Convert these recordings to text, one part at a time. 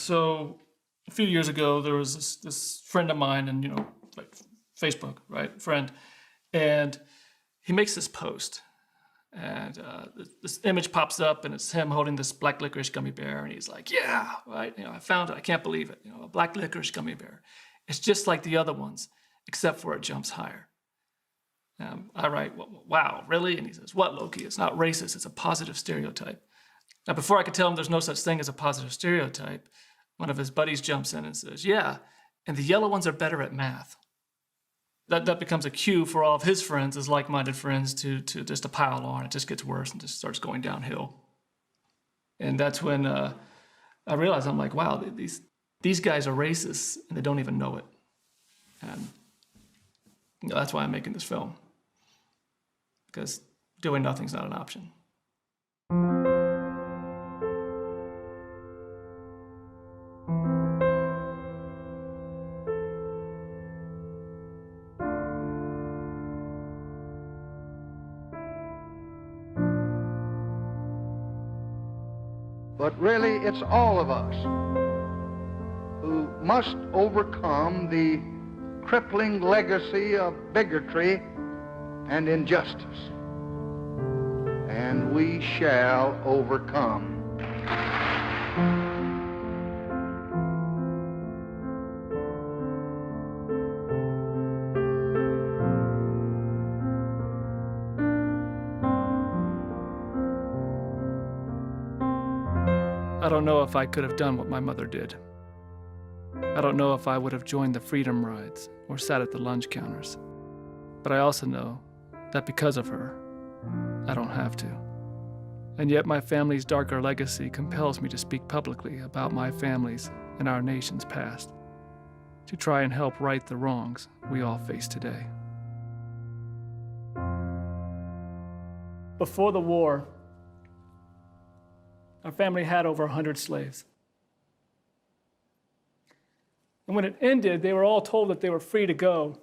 So a few years ago, there was this friend of mine, and like Facebook, right, friend, and he makes this post, and this image pops up, and it's him holding this black licorice gummy bear, and he's like, "Yeah, right, I found it. I can't believe it. A black licorice gummy bear. It's just like the other ones, except for it jumps higher." I write, "Wow, really?" And he says, "What, Loki? It's not racist. It's a positive stereotype." Now, before I could tell him there's no such thing as a positive stereotype, one of his buddies jumps in and says, "Yeah, and the yellow ones are better at math." That becomes a cue for all of his friends, his like-minded friends, to just to pile on. It just gets worse and just starts going downhill. And that's when I realized, I'm like, wow, these guys are racist and they don't even know it. And that's why I'm making this film, because doing nothing's not an option. But really, it's all of us who must overcome the crippling legacy of bigotry and injustice. And we shall overcome. I don't know if I could have done what my mother did. I don't know if I would have joined the freedom rides or sat at the lunch counters. But I also know that because of her, I don't have to. And yet my family's darker legacy compels me to speak publicly about my family's and our nation's past, to try and help right the wrongs we all face today. Before the war, our family had over 100 slaves. And when it ended, they were all told that they were free to go,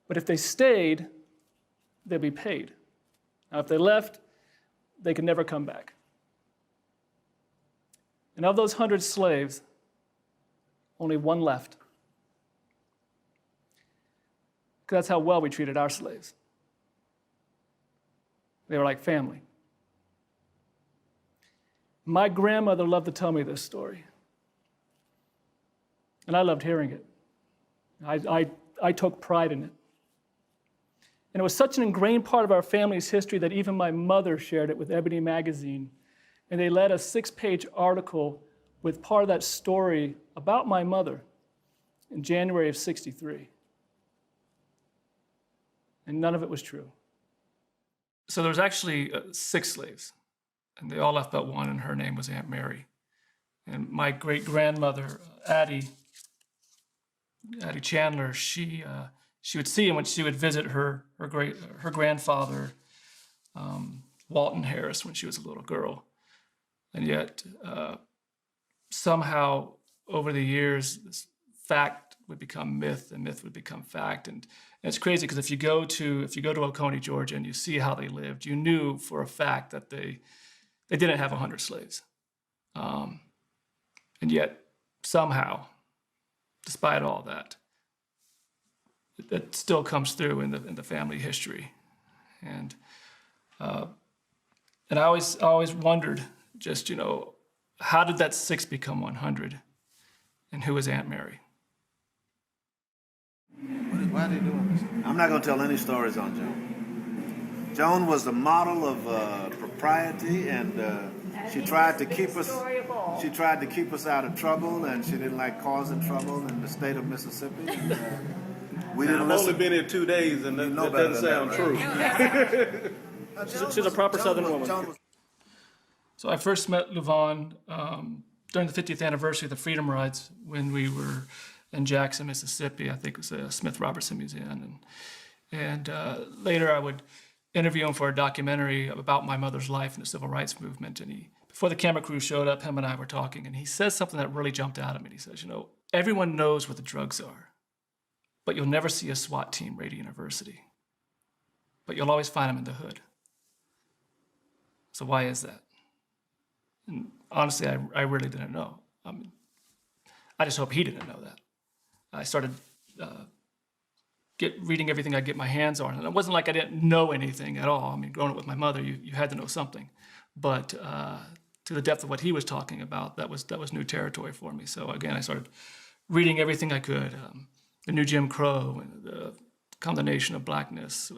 but if they stayed, they'd be paid. Now, if they left, they could never come back. And of those 100 slaves, only one left. Because that's how well we treated our slaves. They were like family. My grandmother loved to tell me this story, and I loved hearing it. I took pride in it. And it was such an ingrained part of our family's history that even my mother shared it with Ebony magazine, and they led a 6-page article with part of that story about my mother in January of '63. And none of it was true. So there was actually 6 slaves. And they all left but one, and her name was Aunt Mary. And my great-grandmother, Addie Chandler, she would see him when she would visit her grandfather, Walton Harris, when she was a little girl. And yet, somehow, over the years, this fact would become myth, and myth would become fact. And it's crazy, because if you go to Oconee, Georgia, and you see how they lived, you knew for a fact that they didn't have 100 slaves. And yet, somehow, despite all that, it still comes through in the family history. And I always wondered, just, how did that 6 become 100? And who is Aunt Mary? Why are they doing this? I'm not going to tell any stories on Joan. Joan was the model of propriety, and she tried to keep us. She tried to keep us out of trouble, and she didn't like causing trouble in the state of Mississippi. We didn't. I've only been here 2 days, and that doesn't sound true. She's a proper Southern woman. So I first met Luvon during the 50th anniversary of the Freedom Rides, when we were in Jackson, Mississippi. I think it was a Smith Robertson Museum, and later I would interview him for a documentary about my mother's life in the civil rights movement. And before the camera crew showed up, him and I were talking, and he says something that really jumped out at me. He says, everyone knows what the drugs are, but you'll never see a SWAT team raid a university. But you'll always find them in the hood. So why is that? And honestly, I really didn't know. I just hope he didn't know that. I started reading everything I get my hands on. And it wasn't like I didn't know anything at all. I mean, growing up with my mother, you had to know something. But to the depth of what he was talking about, that was new territory for me. So again, I started reading everything I could. The new Jim Crow, and the condemnation of blackness,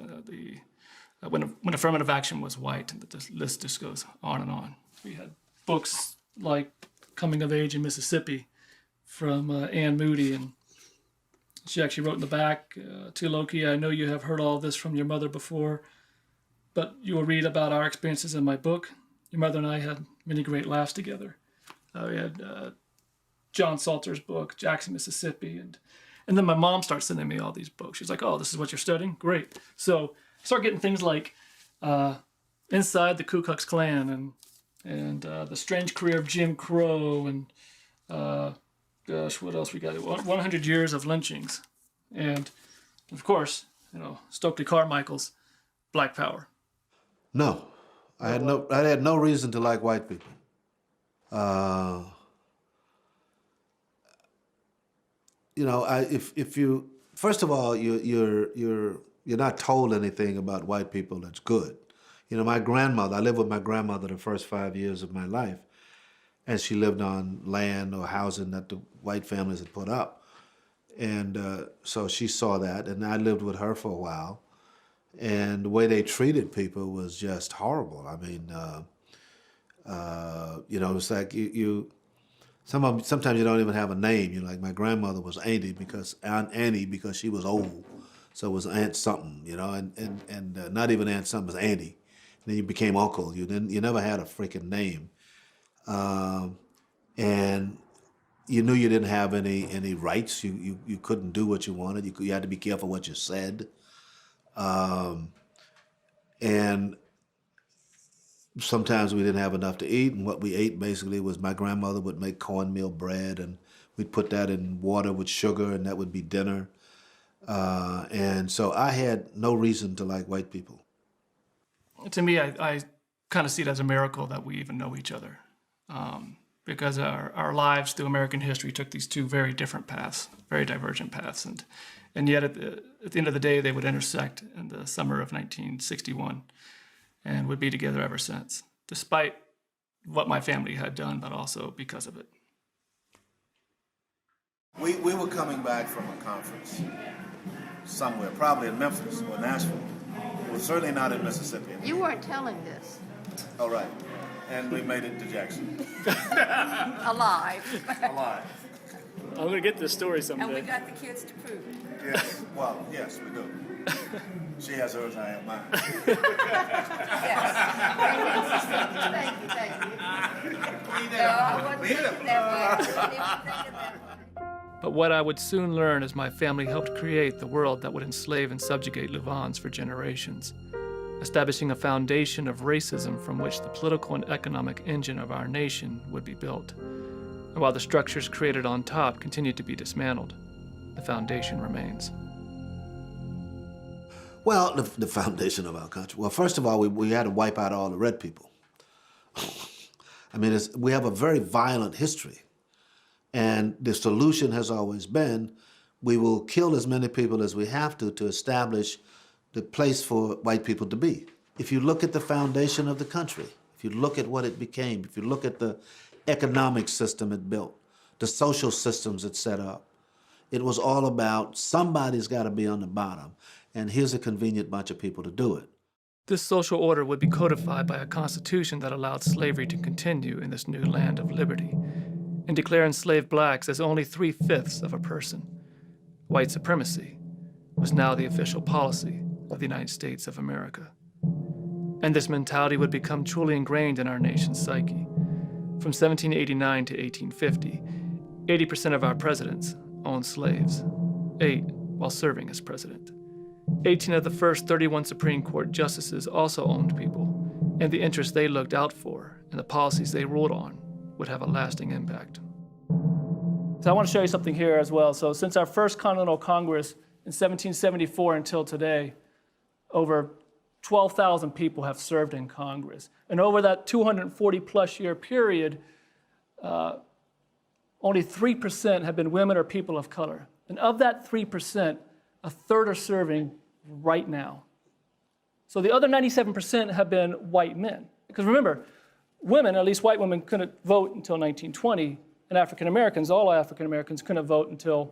when affirmative action was white, and the list just goes on and on. We had books like Coming of Age in Mississippi from Ann Moody, and she actually wrote in the back, to Loki, I know you have heard all this from your mother before, but you will read about our experiences in my book. Your mother and I had many great laughs together. We had John Salter's book, Jackson, Mississippi, and then my mom starts sending me all these books. She's like, oh, this is what you're studying? Great. So I start getting things like Inside the Ku Klux Klan, and The Strange Career of Jim Crow, and gosh, what else we got? 100 Years of Lynchings. And, of course, Stokely Carmichael's Black Power. No. I had no reason to like white people. If you first of all, you're not told anything about white people that's good. My grandmother, I lived with my grandmother the first 5 years of my life, and she lived on land or housing that the white families had put up. And so she saw that, and I lived with her for a while. And the way they treated people was just horrible. I mean, it's like sometimes you don't even have a name. Like my grandmother was Aunt Annie because she was old. So it was Aunt something, and not even Aunt something, it was Auntie. And then you became uncle. You never had a freaking name. And you knew you didn't have any rights. You couldn't do what you wanted. You had to be careful what you said. And sometimes we didn't have enough to eat, and what we ate basically was my grandmother would make cornmeal bread, and we'd put that in water with sugar, and that would be dinner. And so I had no reason to like white people. To me, I kind of see it as a miracle that we even know each other, because our lives through American history took these two very different paths, very divergent paths, and yet at the end of the day, they would intersect in the summer of 1961 and would be together ever since, despite what my family had done, but also because of it. We were coming back from a conference somewhere, probably in Memphis or Nashville. It was certainly not in Mississippi. You weren't telling this. Oh, right. And we made it to Jackson. Alive. Alive. I'm going to get this story someday. And we got the kids to prove it. Yes. Well, yes, we do. She has hers, I have mine. Yes. Thank you. No, I wasn't thinking that way. I wasn't even thinking that way. But what I would soon learn is my family helped create the world that would enslave and subjugate Luvans for generations, establishing a foundation of racism from which the political and economic engine of our nation would be built. And while the structures created on top continued to be dismantled, the foundation remains. Well, the foundation of our country. Well, first of all, we had to wipe out all the red people. I mean, we have a very violent history. And the solution has always been, we will kill as many people as we have to establish the place for white people to be. If you look at the foundation of the country, if you look at what it became, if you look at the economic system it built, the social systems it set up, it was all about somebody's got to be on the bottom, and here's a convenient bunch of people to do it. This social order would be codified by a constitution that allowed slavery to continue in this new land of liberty, and declare enslaved blacks as only 3/5 of a person. White supremacy was now the official policy of the United States of America. And this mentality would become truly ingrained in our nation's psyche. From 1789 to 1850, 80% of our presidents owned slaves, 8 while serving as president. 18 of the first 31 Supreme Court justices also owned people, and the interests they looked out for and the policies they ruled on would have a lasting impact. So I want to show you something here as well. So since our first Continental Congress in 1774 until today, over 12,000 people have served in Congress. And over that 240 plus year period, only 3% have been women or people of color. And of that 3%, a third are serving right now. So the other 97% have been white men. Because remember, women, at least white women, couldn't vote until 1920, and African Americans, all African Americans, couldn't vote until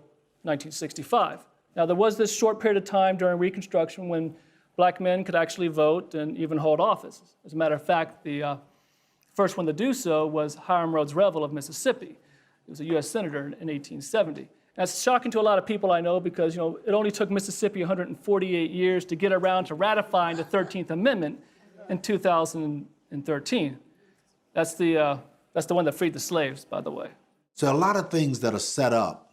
1965. Now, there was this short period of time during Reconstruction when black men could actually vote and even hold office. As a matter of fact, the first one to do so was Hiram Rhodes Revel of Mississippi. He was a U.S. senator in 1870. That's shocking to a lot of people I know because, you know, it only took Mississippi 148 years to get around to ratifying the 13th Amendment in 2013. That's the one that freed the slaves, by the way. So a lot of things that are set up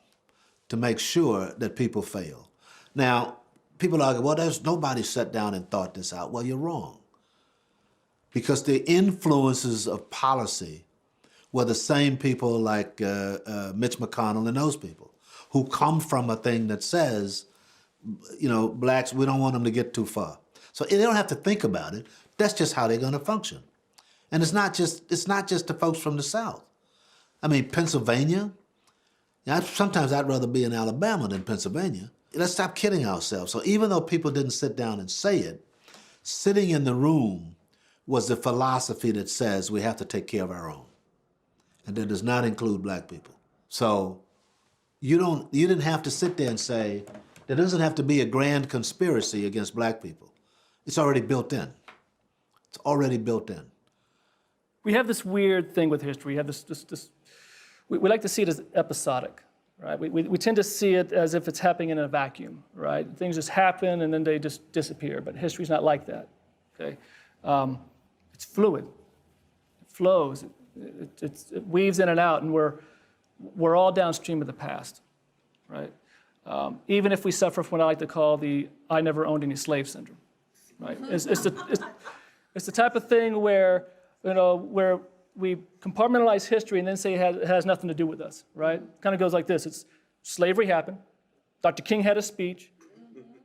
to make sure that people fail. Now, people argue, well, there's nobody sat down and thought this out. Well, you're wrong. Because the influences of policy were the same people like Mitch McConnell and those people who come from a thing that says, you know, blacks, we don't want them to get too far. So they don't have to think about it. That's just how they're going to function. And it's not just the folks from the South. I mean, Pennsylvania, sometimes I'd rather be in Alabama than Pennsylvania. Let's stop kidding ourselves. So even though people didn't sit down and say it, sitting in the room was the philosophy that says we have to take care of our own. And that does not include black people. So you didn't have to sit there and say, there doesn't have to be a grand conspiracy against black people. It's already built in. It's already built in. We have this weird thing with history. We have we like to see it as episodic, right? We tend to see it as if it's happening in a vacuum, right? Things just happen and then they just disappear, but history's not like that, okay? It's fluid, it flows, it weaves in and out, and we're all downstream of the past, right? Even if we suffer from what I like to call the I never owned any slave syndrome, right? It's the type of thing where, you know, where we compartmentalize history and then say it has nothing to do with us, right? It kind of goes like this. It's slavery happened, Dr. King had a speech,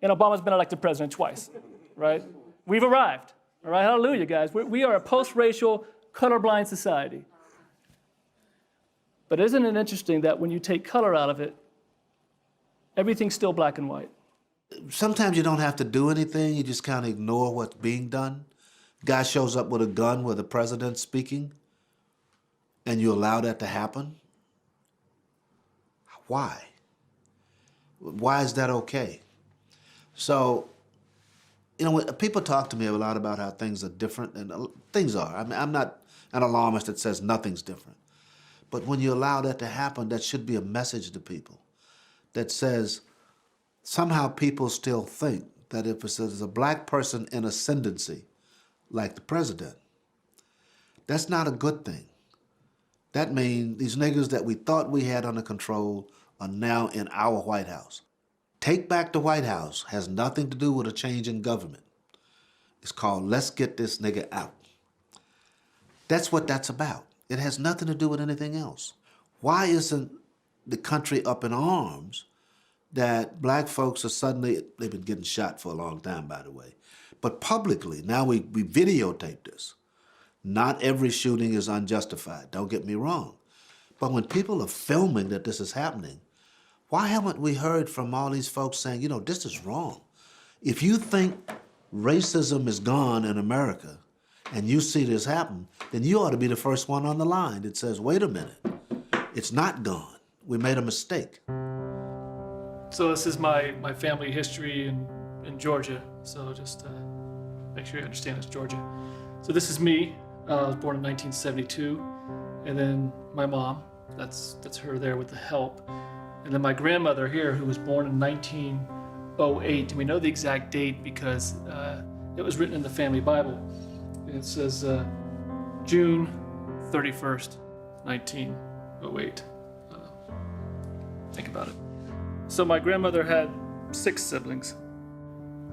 and Obama's been elected president twice, right? We've arrived, all right? Hallelujah, guys. We are a post-racial, colorblind society. But isn't it interesting that when you take color out of it, everything's still black and white? Sometimes you don't have to do anything. You just kind of ignore what's being done. Guy shows up with a gun where the president's speaking, and you allow that to happen? Why? Why is that okay? So, you know, people talk to me a lot about how things are different, and things are. I mean, I'm not an alarmist that says nothing's different. But when you allow that to happen, that should be a message to people that says somehow people still think that if there's a black person in ascendancy, like the president, that's not a good thing. That means these niggas that we thought we had under control are now in our White House. Take back the White House has nothing to do with a change in government. It's called let's get this nigga out. That's what that's about. It has nothing to do with anything else. Why isn't the country up in arms that black folks are suddenly, they've been getting shot for a long time, by the way, but publicly, now we videotape this. Not every shooting is unjustified, don't get me wrong. But when people are filming that this is happening, why haven't we heard from all these folks saying, you know, this is wrong? If you think racism is gone in America and you see this happen, then you ought to be the first one on the line that says, wait a minute, it's not gone. We made a mistake. So this is my family history in Georgia. So just make sure you understand it's Georgia. So this is me. I was born in 1972. And then my mom, that's her there with the help. And then my grandmother here, who was born in 1908. And we know the exact date because it was written in the family Bible. And it says June 31st, 1908. Think about it. So my grandmother had 6 siblings.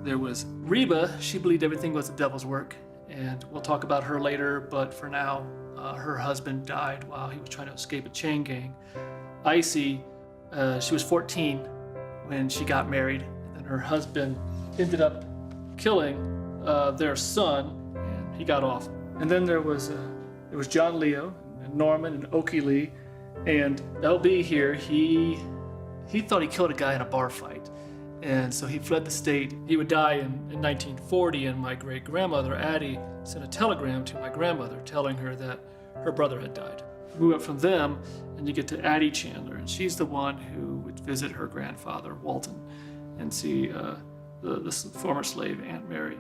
There was Reba. She believed everything was the devil's work. And we'll talk about her later, but for now, her husband died while he was trying to escape a chain gang. Icy, she was 14 when she got married, and her husband ended up killing their son, and he got off. And then there was John Leo, and Norman, and Okie Lee, And LB here, he thought he killed a guy in a bar fight. And so he fled the state. He would die in 1940, and my great-grandmother, Addie, sent a telegram to my grandmother telling her that her brother had died. We went from them, and you get to Addie Chandler, and she's the one who would visit her grandfather, Walton, and see the former slave, Aunt Mary.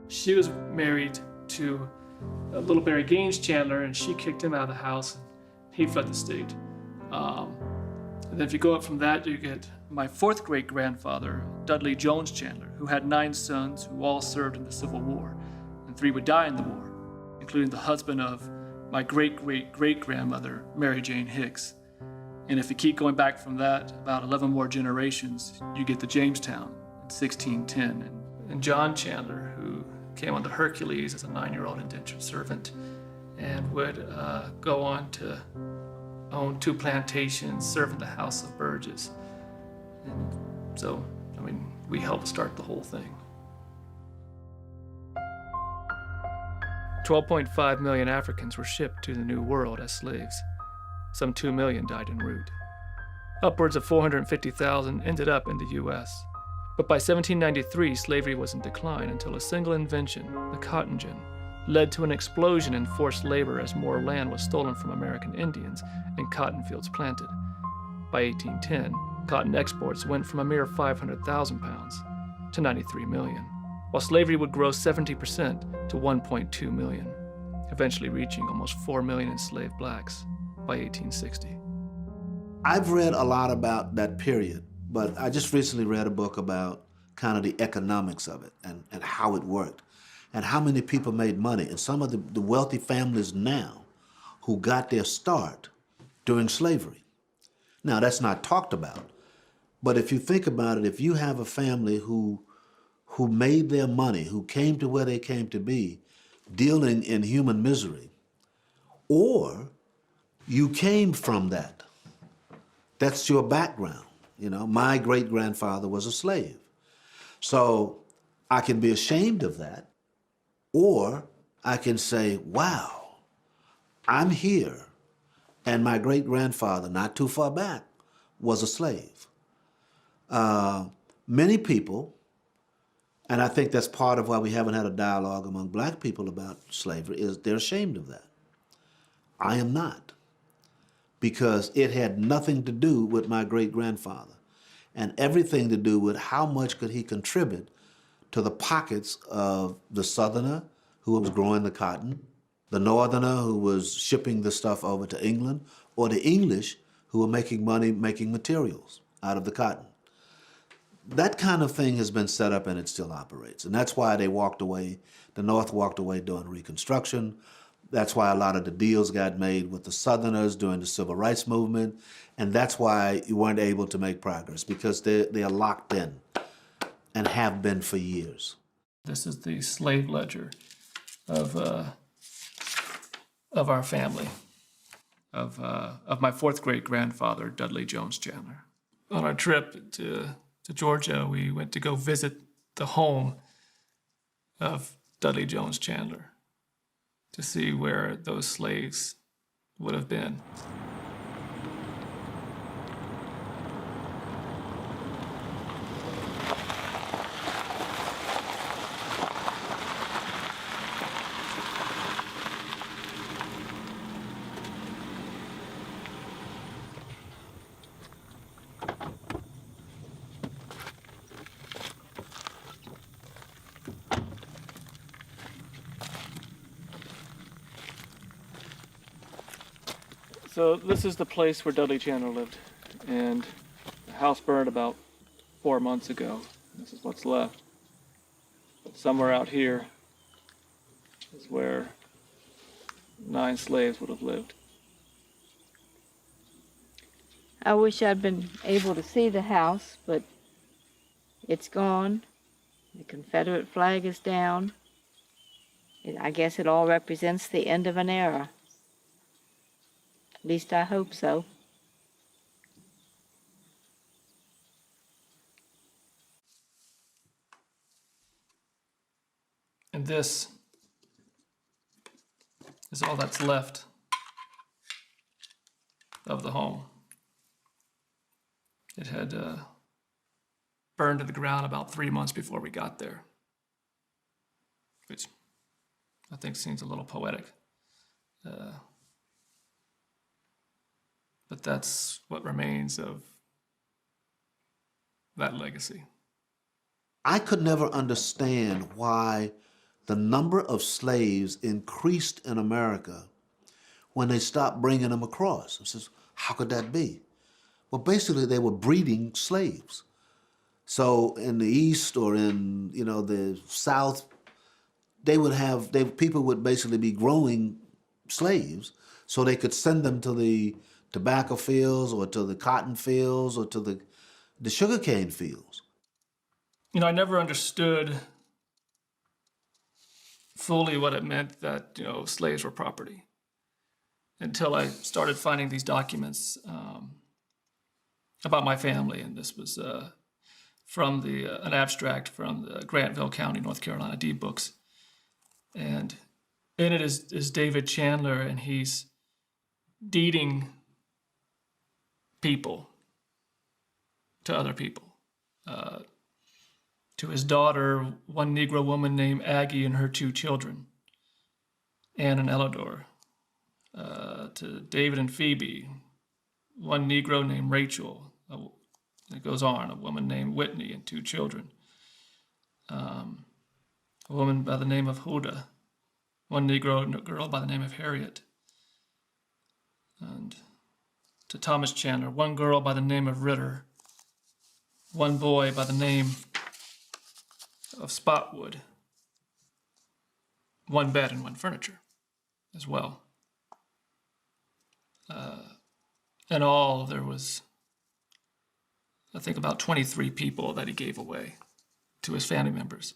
She was married to little Barry Gaines Chandler, and she kicked him out of the house, and he fled the state. And then if you go up from that, you get my fourth great-grandfather, Dudley Jones Chandler, who had 9 sons who all served in the Civil War, and 3 would die in the war, including the husband of my great-great-great-grandmother, Mary Jane Hicks. And if you keep going back from that, about 11 more generations, you get to Jamestown in 1610. And John Chandler, who came on the Hercules as a 9-year-old indentured servant and would go on to own 2 plantations, serve in the House of Burgess. And so, I mean, we helped start the whole thing. 12.5 million Africans were shipped to the New World as slaves. Some 2 million died en route. Upwards of 450,000 ended up in the U.S. But by 1793, slavery was in decline until a single invention, the cotton gin, led to an explosion in forced labor as more land was stolen from American Indians and cotton fields planted. By 1810, cotton exports went from a mere 500,000 pounds to 93 million, while slavery would grow 70% to 1.2 million, eventually reaching almost 4 million enslaved blacks by 1860. I've read a lot about that period, but I just recently read a book about kind of the economics of it and how it worked and how many people made money. And some of the wealthy families now who got their start during slavery. Now, that's not talked about, but if you think about it, if you have a family who made their money, who came to where they came to be, dealing in human misery, or you came from that, that's your background. You know, my great-grandfather was a slave. So I can be ashamed of that, or I can say, wow, I'm here, and my great-grandfather, not too far back, was a slave. Many people, and I think that's part of why we haven't had a dialogue among black people about slavery, is they're ashamed of that. I am not, because it had nothing to do with my great-grandfather and everything to do with how much could he contribute to the pockets of the Southerner who was growing the cotton, the Northerner who was shipping the stuff over to England, or the English who were making money making materials out of the cotton. That kind of thing has been set up and it still operates. And that's why they walked away, the North walked away during Reconstruction. That's why a lot of the deals got made with the Southerners during the Civil Rights Movement. And that's why you weren't able to make progress, because they are locked in and have been for years. This is the slave ledger of our family, of my fourth great-grandfather, Dudley Jones Chandler. On our trip to Georgia, we went to go visit the home of Dudley Jones Chandler to see where those slaves would have been. So this is the place where Dudley Chandler lived, and the house burned about 4 months ago. This is what's left. But somewhere out here is where 9 slaves would have lived. I wish I'd been able to see the house, but it's gone. The Confederate flag is down. I guess it all represents the end of an era. At least I hope so. And this is all that's left of the home. It had burned to the ground about 3 months before we got there, which I think seems a little poetic. But that's what remains of that legacy. I could never understand why the number of slaves increased in America when they stopped bringing them across. I says, how could that be? Well, basically, they were breeding slaves. So in the East or in the South, people would basically be growing slaves so they could send them to the tobacco fields or to the cotton fields or to the sugarcane fields. I never understood fully what it meant that, slaves were property until I started finding these documents about my family. And this was from an abstract from the Grantville County, North Carolina deed books. And in it is David Chandler, and he's deeding people to other people. To his daughter, one Negro woman named Aggie and her 2 children, Ann and Ellador. To David and Phoebe, one Negro named Rachel. It goes on, a woman named Whitney and 2 children. A woman by the name of Huda, one Negro girl by the name of Harriet. And to Thomas Chandler, one girl by the name of Ritter, one boy by the name of Spotwood, one bed and one furniture as well. In all, there was, I think, about 23 people that he gave away to his family members.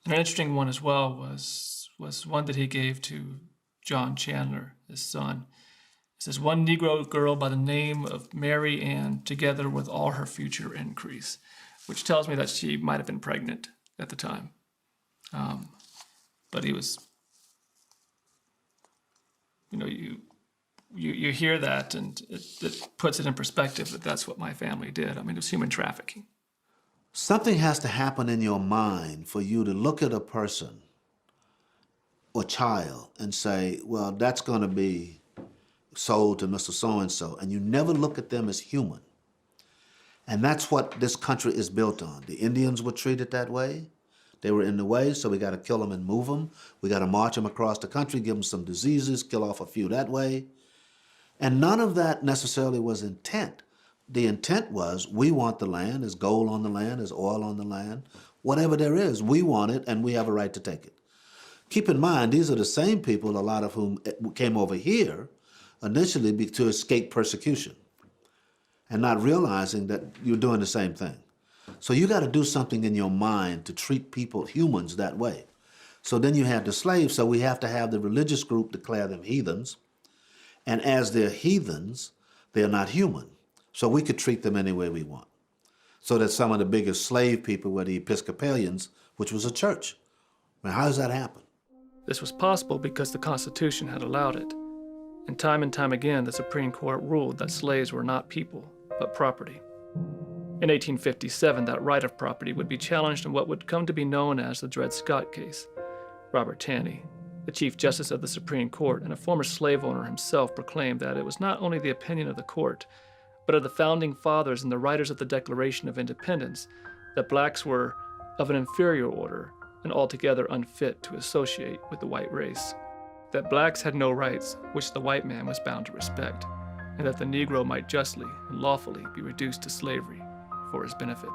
And an interesting one as well was one that he gave to John Chandler, his son. It says, one Negro girl by the name of Mary Ann, together with all her future increase, which tells me that she might have been pregnant at the time. But he was, you hear that, and it puts it in perspective that that's what my family did. I mean, it was human trafficking. Something has to happen in your mind for you to look at a person or child and say, well, that's going to be sold to Mr. So-and-so, and you never look at them as human. And that's what this country is built on. The Indians were treated that way. They were in the way, so we got to kill them and move them. We got to march them across the country, give them some diseases, kill off a few that way. And none of that necessarily was intent. The intent was, we want the land, there's gold on the land, there's oil on the land. Whatever there is, we want it, and we have a right to take it. Keep in mind, these are the same people, a lot of whom came over here initially to escape persecution, and not realizing that you're doing the same thing. So you got to do something in your mind to treat people, humans, that way. So then you have the slaves, so we have to have the religious group declare them heathens. And as they're heathens, they're not human. So we could treat them any way we want. So that some of the biggest slave people were the Episcopalians, which was a church. Now, how does that happen? This was possible because the Constitution had allowed it. And time again, the Supreme Court ruled that slaves were not people, but property. In 1857, that right of property would be challenged in what would come to be known as the Dred Scott case. Robert Taney, the Chief Justice of the Supreme Court and a former slave owner himself, proclaimed that it was not only the opinion of the court, but of the Founding Fathers and the writers of the Declaration of Independence, that blacks were of an inferior order and altogether unfit to associate with the white race, that blacks had no rights which the white man was bound to respect, and that the Negro might justly and lawfully be reduced to slavery for his benefit.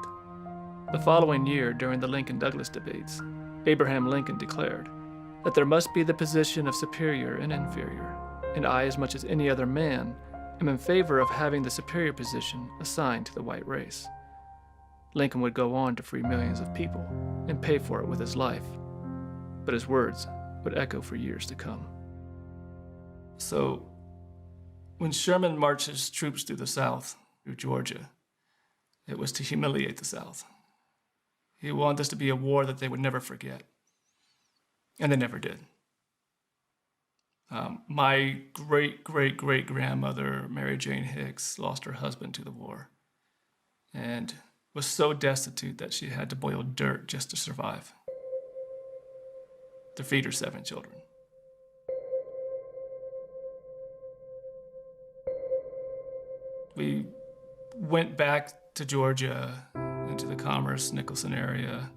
The following year, during the Lincoln-Douglas debates, Abraham Lincoln declared that there must be the position of superior and inferior, and I, as much as any other man, am in favor of having the superior position assigned to the white race. Lincoln would go on to free millions of people and pay for it with his life, but his words would echo for years to come. So, when Sherman marched his troops through the South, through Georgia, it was to humiliate the South. He wanted this to be a war that they would never forget. And they never did. My great-great-great-grandmother, Mary Jane Hicks, lost her husband to the war and was so destitute that she had to boil dirt just to survive, to feed her 7 children. We went back to Georgia, into the Commerce, Nicholson area,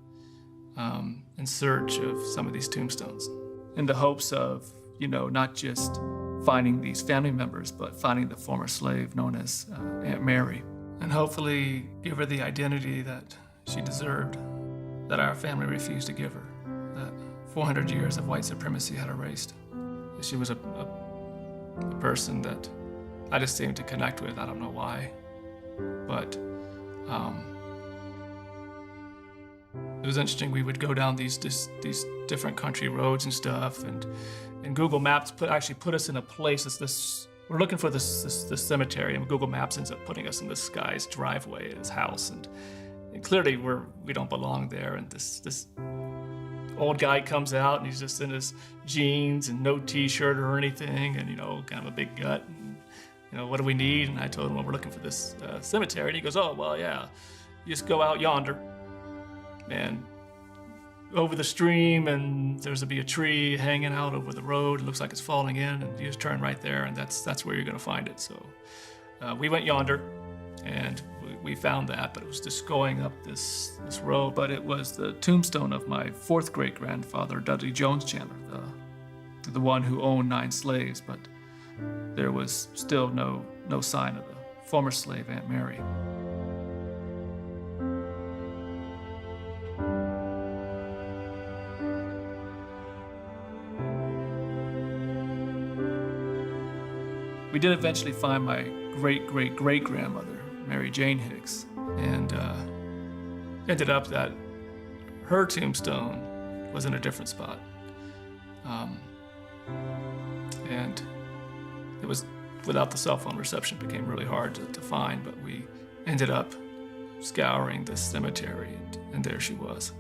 in search of some of these tombstones, in the hopes of, not just finding these family members, but finding the former slave known as Aunt Mary, and hopefully give her the identity that she deserved, that our family refused to give her, that 400 years of white supremacy had erased. She was a person that I just seemed to connect with. I don't know why, but it was interesting. We would go down these different country roads and stuff, and Google Maps actually put us in a place. We're looking for this cemetery, and Google Maps ends up putting us in this guy's driveway at his house, and clearly we don't belong there. And this old guy comes out, and he's just in his jeans and no T-shirt or anything, and kind of a big gut. And, what do we need? And I told him, well, we're looking for this cemetery. And he goes, oh, well, yeah, you just go out yonder and over the stream, and there's be a tree hanging out over the road. It looks like it's falling in, and you just turn right there, and that's where you're going to find it. So we went yonder, and we found that, but it was just going up this road. But it was the tombstone of my 4th great-grandfather, Dudley Jones Chandler, the one who owned 9 slaves, but there was still no sign of the former slave Aunt Mary. We did eventually find my great-great-great-grandmother, Mary Jane Hicks, and ended up that her tombstone was in a different spot. And it was, without the cell phone reception, it became really hard to find, but we ended up scouring this cemetery, and there she was.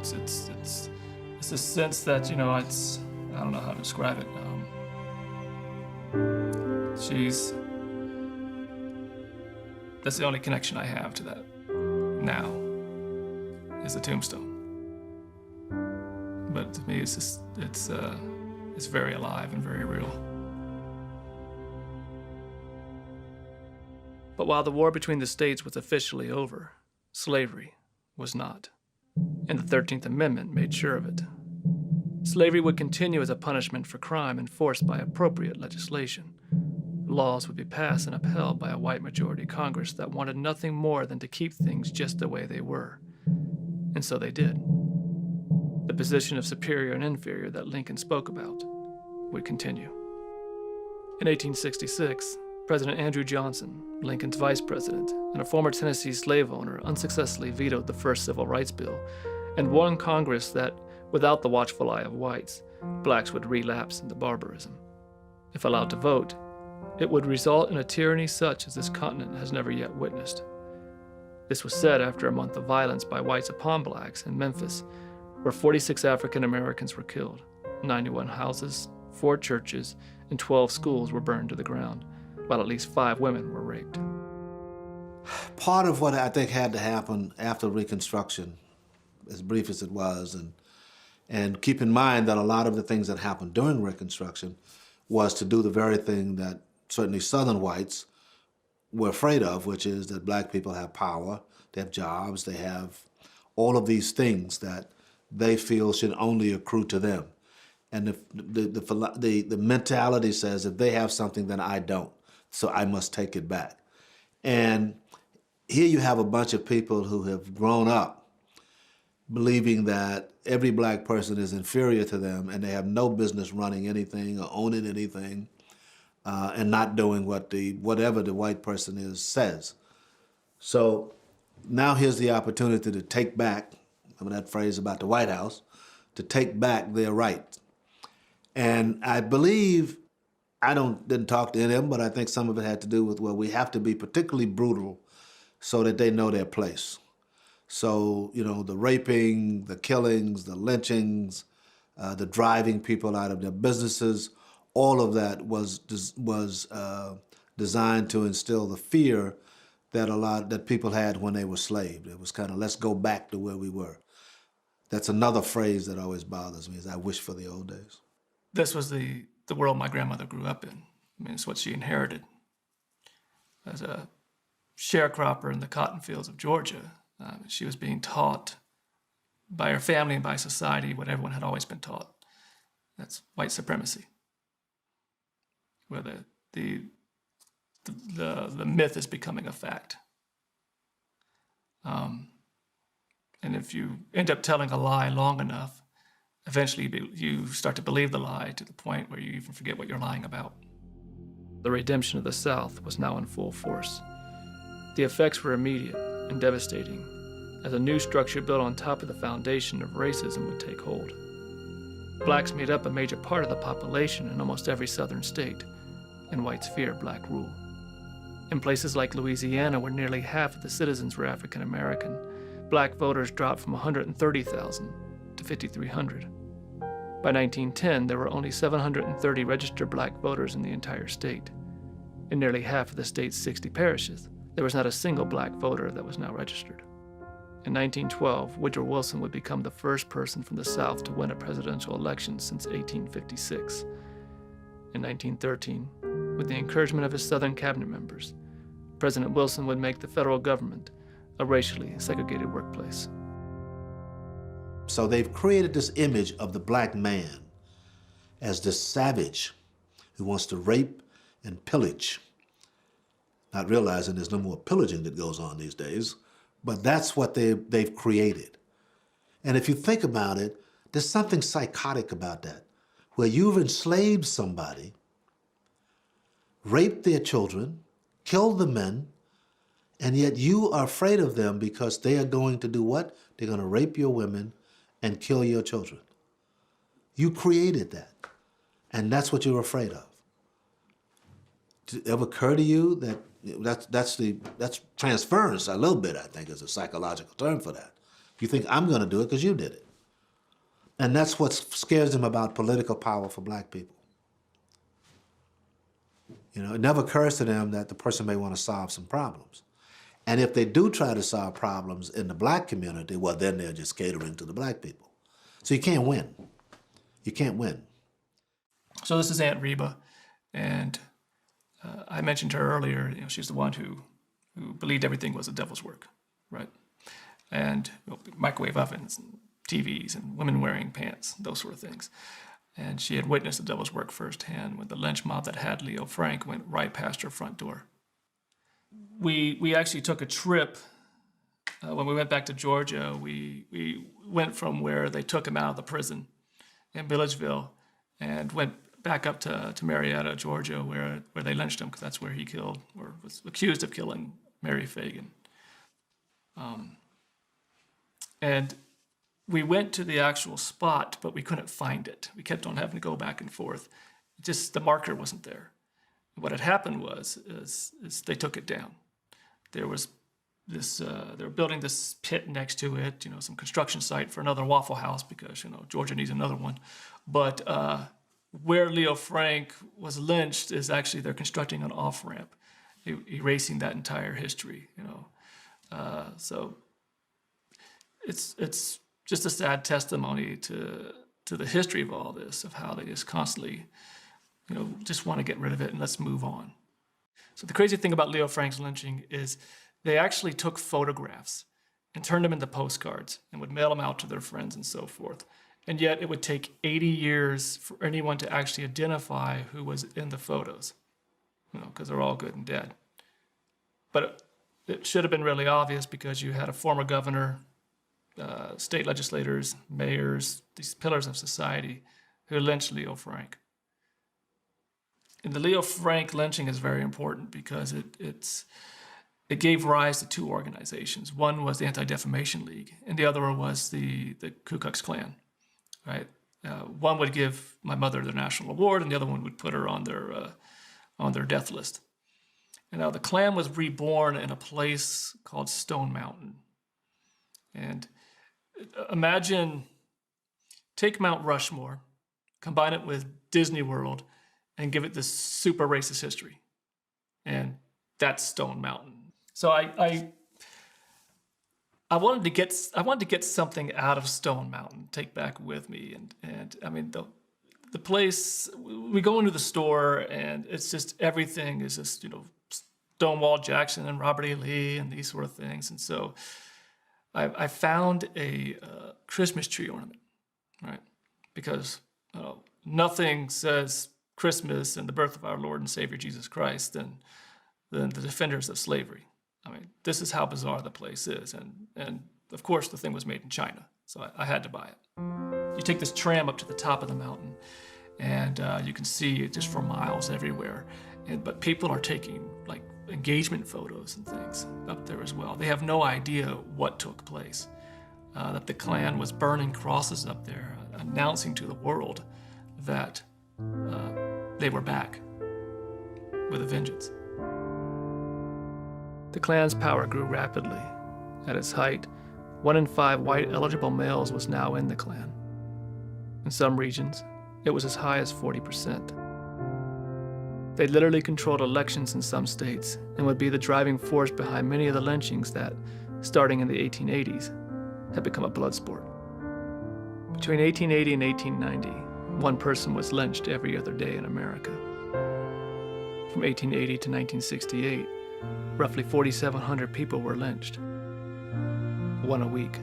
It's a sense that, I don't know how to describe it. That's the only connection I have to that now, is the tombstone. But to me, it's very alive and very real. But while the war between the states was officially over, slavery was not. And the 13th Amendment made sure of it. Slavery would continue as a punishment for crime enforced by appropriate legislation. Laws would be passed and upheld by a white majority Congress that wanted nothing more than to keep things just the way they were. And so they did. The position of superior and inferior that Lincoln spoke about would continue. In 1866, President Andrew Johnson, Lincoln's vice president, and a former Tennessee slave owner unsuccessfully vetoed the first Civil Rights Bill and warned Congress that, without the watchful eye of whites, blacks would relapse into barbarism. If allowed to vote, it would result in a tyranny such as this continent has never yet witnessed. This was said after a month of violence by whites upon blacks in Memphis, where 46 African Americans were killed, 91 houses, 4 churches, and 12 schools were burned to the ground, while at least 5 women were raped. Part of what I think had to happen after Reconstruction, as brief as it was, and keep in mind that a lot of the things that happened during Reconstruction was to do the very thing that certainly Southern whites were afraid of, which is that black people have power, they have jobs, they have all of these things that they feel should only accrue to them. And the mentality says, if they have something, then I don't, so I must take it back. And here you have a bunch of people who have grown up believing that every black person is inferior to them and they have no business running anything or owning anything and not doing whatever the white person is says. So now here's the opportunity to take back, remember that phrase about the White House, to take back their rights. And I believe, didn't talk to any of them, but I think some of it had to do with, well, we have to be particularly brutal so that they know their place. So, the raping, the killings, the lynchings, the driving people out of their businesses. All of that was designed to instill the fear that people had when they were enslaved. It was kind of, let's go back to where we were. That's another phrase that always bothers me, is I wish for the old days. This was the world my grandmother grew up in. I mean, it's what she inherited. As a sharecropper in the cotton fields of Georgia, she was being taught by her family and by society what everyone had always been taught. That's white supremacy, where the myth is becoming a fact. And if you end up telling a lie long enough, eventually you start to believe the lie to the point where you even forget what you're lying about. The redemption of the South was now in full force. The effects were immediate and devastating, as a new structure built on top of the foundation of racism would take hold. Blacks made up a major part of the population in almost every southern state, and whites feared black rule. In places like Louisiana, where nearly half of the citizens were African American, black voters dropped from 130,000 to 5,300. By 1910, there were only 730 registered black voters in the entire state. In nearly half of the state's 60 parishes, there was not a single black voter that was now registered. In 1912, Woodrow Wilson would become the first person from the South to win a presidential election since 1856. In 1913, with the encouragement of his Southern cabinet members, President Wilson would make the federal government a racially segregated workplace. So they've created this image of the black man as this savage who wants to rape and pillage, not realizing there's no more pillaging that goes on these days, but that's what they've created. And if you think about it, there's something psychotic about that, where you've enslaved somebody, raped their children, killed the men, and yet you are afraid of them because they are going to do what? They're going to rape your women and kill your children. You created that, and that's what you're afraid of. Did it ever occur to you that that's transference a little bit, I think, is a psychological term for that. You think I'm going to do it because you did it. And that's what scares them about political power for black people. You know, it never occurs to them that the person may want to solve some problems. And if they do try to solve problems in the black community, well, then they're just catering to the black people. So you can't win. You can't win. So this is Aunt Reba, and I mentioned her earlier. You know, she's the one who believed everything was the devil's work, right? And microwave ovens and TVs and women wearing pants, those sort of things. And she had witnessed the devil's work firsthand when the lynch mob that had Leo Frank went right past her front door. We actually took a trip when we went back to Georgia. We went from where they took him out of the prison in Milledgeville and went back up to Marietta, Georgia, where they lynched him, because that's where he killed, or was accused of killing, Mary Fagan. And we went to the actual spot, but we couldn't find it. We kept on having to go back and forth. Just the marker wasn't there. What had happened is they took it down. There was this, they were building this pit next to it, you know, some construction site for another Waffle House, because, you know, Georgia needs another one. But where Leo Frank was lynched is actually, they're constructing an off-ramp, erasing that entire history, you know. So it's just a sad testimony to the history of all this, of how they just constantly, you know, just want to get rid of it and let's move on. So the crazy thing about Leo Frank's lynching is they actually took photographs and turned them into postcards and would mail them out to their friends and so forth. And yet it would take 80 years for anyone to actually identify who was in the photos, you know, because they're all good and dead. But it should have been really obvious, because you had a former governor, state legislators, mayors, these pillars of society who lynched Leo Frank. And the Leo Frank lynching is very important because it gave rise to two organizations. One was the Anti-Defamation League, and the other one was the Ku Klux Klan, right? One would give my mother the national award, and the other one would put her on their death list. And now the Klan was reborn in a place called Stone Mountain. And imagine take Mount Rushmore, combine it with Disney World, and give it this super racist history. And that's Stone Mountain. So I wanted to get something out of Stone Mountain, take back with me, and I mean the place. We go into the store and it's just everything is just Stonewall Jackson and Robert E. Lee and these sort of things. And so I found a Christmas tree ornament, right? Because nothing says Christmas and the birth of our Lord and Savior Jesus Christ than the defenders of slavery. I mean, this is how bizarre the place is. And of course, the thing was made in China, so I had to buy it. You take this tram up to the top of the mountain, and you can see it just for miles everywhere. But people are taking like engagement photos and things up there as well. They have no idea what took place. That the Klan was burning crosses up there, announcing to the world that they were back with a vengeance. The Klan's power grew rapidly. At its height, 1 in 5 white eligible males was now in the Klan. In some regions, it was as high as 40%. They literally controlled elections in some states and would be the driving force behind many of the lynchings that, starting in the 1880s, had become a blood sport. Between 1880 and 1890, one person was lynched every other day in America. From 1880 to 1968, roughly 4,700 people were lynched, one a week,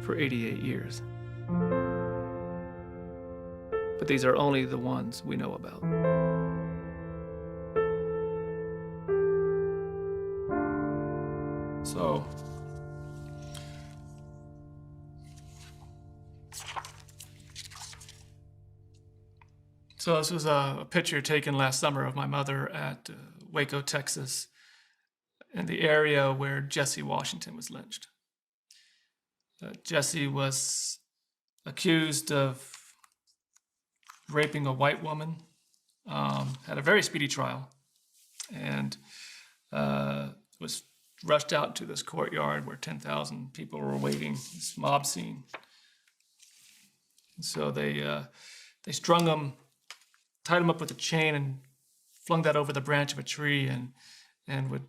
for 88 years. But these are only the ones we know about. So this was a picture taken last summer of my mother at Waco, Texas, in the area where Jesse Washington was lynched. Jesse was accused of raping a white woman, had a very speedy trial, and was rushed out to this courtyard where 10,000 people were waiting, this mob scene. And so they strung him, tied him up with a chain and flung that over the branch of a tree and would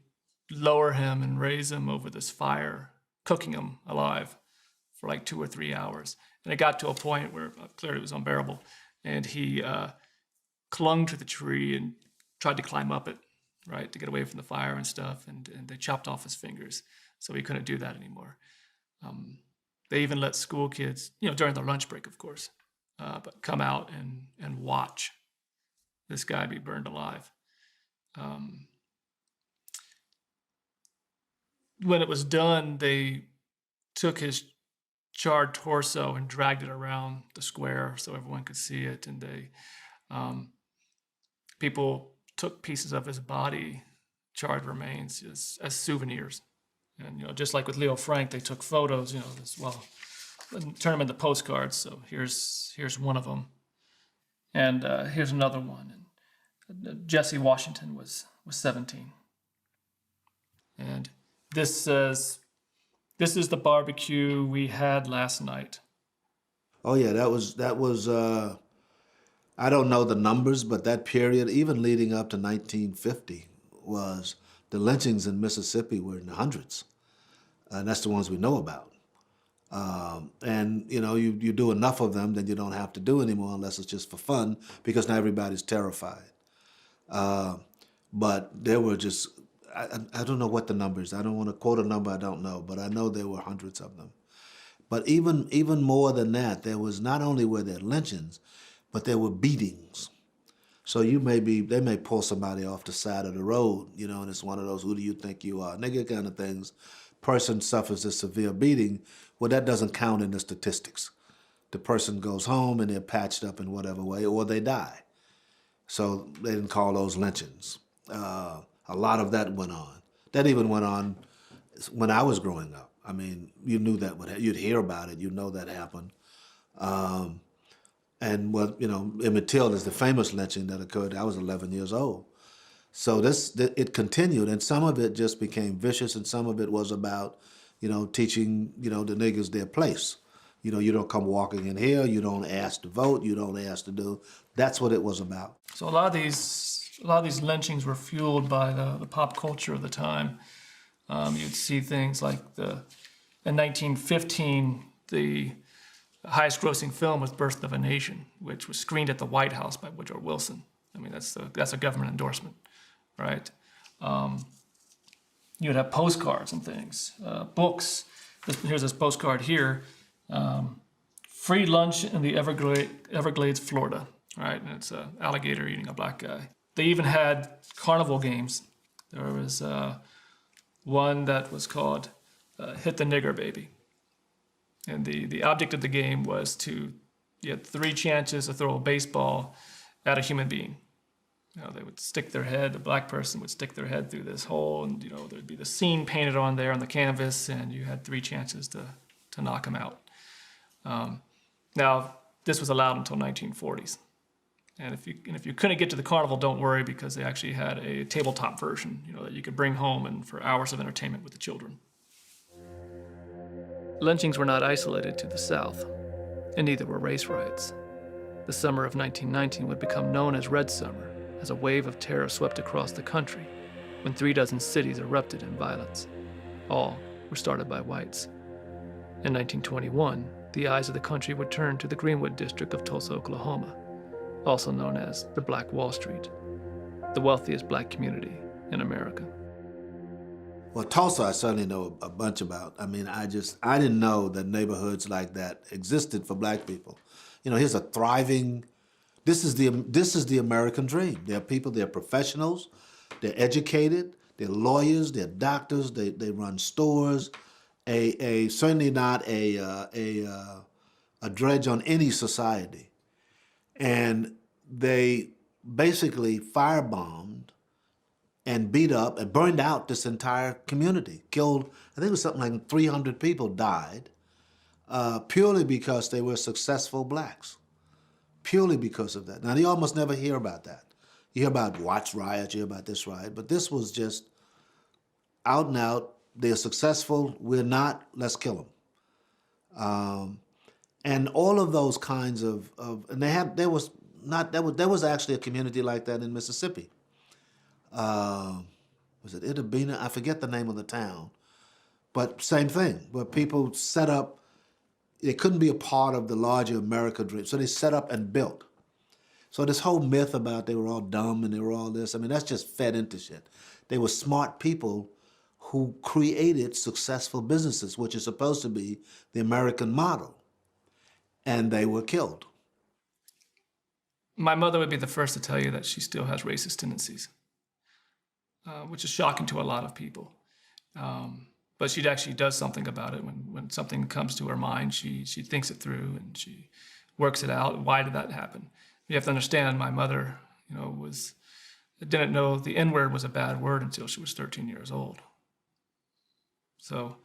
lower him and raise him over this fire, cooking him alive for like 2 or 3 hours. And it got to a point where clearly it was unbearable. And he clung to the tree and tried to climb up it, right, to get away from the fire and stuff. And they chopped off his fingers, so he couldn't do that anymore. They even let school kids, during their lunch break, of course, but come out and watch this guy be burned alive. When it was done, they took his charred torso and dragged it around the square so everyone could see it. And people took pieces of his body, charred remains, as souvenirs. And just like with Leo Frank, they took photos, as well, and turned them into postcards. So here's one of them, and here's another one. And Jesse Washington was 17, and this says, "This is the barbecue we had last night." Oh yeah, that was. I don't know the numbers, but that period, even leading up to 1950, was the lynchings in Mississippi were in the hundreds, and that's the ones we know about. And you do enough of them, then you don't have to do anymore unless it's just for fun, because now everybody's terrified. But there were just, I don't know what the numbers. I don't want to quote a number I don't know, but I know there were hundreds of them. But even more than that, there was not only were there lynchings, but there were beatings. So they may pull somebody off the side of the road, and it's one of those, who do you think you are, nigga kind of things. Person suffers a severe beating. Well, that doesn't count in the statistics. The person goes home and they're patched up in whatever way, or they die. So they didn't call those lynchings. A lot of that went on. That even went on when I was growing up. I mean, you knew that you'd hear about it. You know that happened. And what Emmett Till is the famous lynching that occurred. I was 11 years old. So it continued, and some of it just became vicious, and some of it was about, teaching, the niggas their place, You know, you don't come walking in here, you don't ask to vote, you don't ask to do. That's what it was about. So a lot of these lynchings were fueled by the pop culture of the time. You'd see things like in 1915, the highest grossing film was Birth of a Nation, which was screened at the White House by Woodrow Wilson. I mean, that's a government endorsement, right? You'd have postcards and things, books. Here's this postcard here. Free lunch in the Everglades, Florida, right? And it's an alligator eating a black guy. They even had carnival games. There was one that was called Hit the Nigger Baby. And the object of the game was you had 3 chances to throw a baseball at a human being. You know, they would stick their head, a black person would stick their head through this hole, and you know, there'd be the scene painted on there on the canvas, and you had 3 chances to knock him out. Now, this was allowed until 1940s. And if you couldn't get to the carnival, don't worry, because they actually had a tabletop version, you know, that you could bring home and for hours of entertainment with the children. Lynchings were not isolated to the South, and neither were race riots. The summer of 1919 would become known as Red Summer, as a wave of terror swept across the country when 36 cities erupted in violence. All were started by whites. In 1921, the eyes of the country would turn to the Greenwood district of Tulsa, Oklahoma, also known as the Black Wall Street, the wealthiest black community in America. Well, Tulsa, I certainly know a bunch about. I mean, I didn't know that neighborhoods like that existed for black people. You know, here's a thriving, this is the American dream. There are people, they're professionals, they're educated, they're lawyers, they're doctors, they run stores, certainly not a dredge on any society. And they basically firebombed and beat up and burned out this entire community. Killed, I think it was something like 300 people died, purely because they were successful blacks. Purely because of that. Now, you almost never hear about that. You hear about Watts riots, you hear about this riot, but this was just out and out. They're successful, we're not, let's kill them. And all of those kinds of and there was actually a community like that in Mississippi. Was it Itabena? I forget the name of the town, but same thing, where people set up, they couldn't be a part of the larger America dream, so they set up and built. So this whole myth about they were all dumb and they were all this, I mean, that's just fed into shit. They were smart people who created successful businesses, which is supposed to be the American model, and they were killed. My mother would be the first to tell you that she still has racist tendencies, which is shocking to a lot of people. But she actually does something about it. When something comes to her mind, she thinks it through and she works it out. Why did that happen? You have to understand, my mother, you know, didn't know the N-word was a bad word until she was 13 years old. So,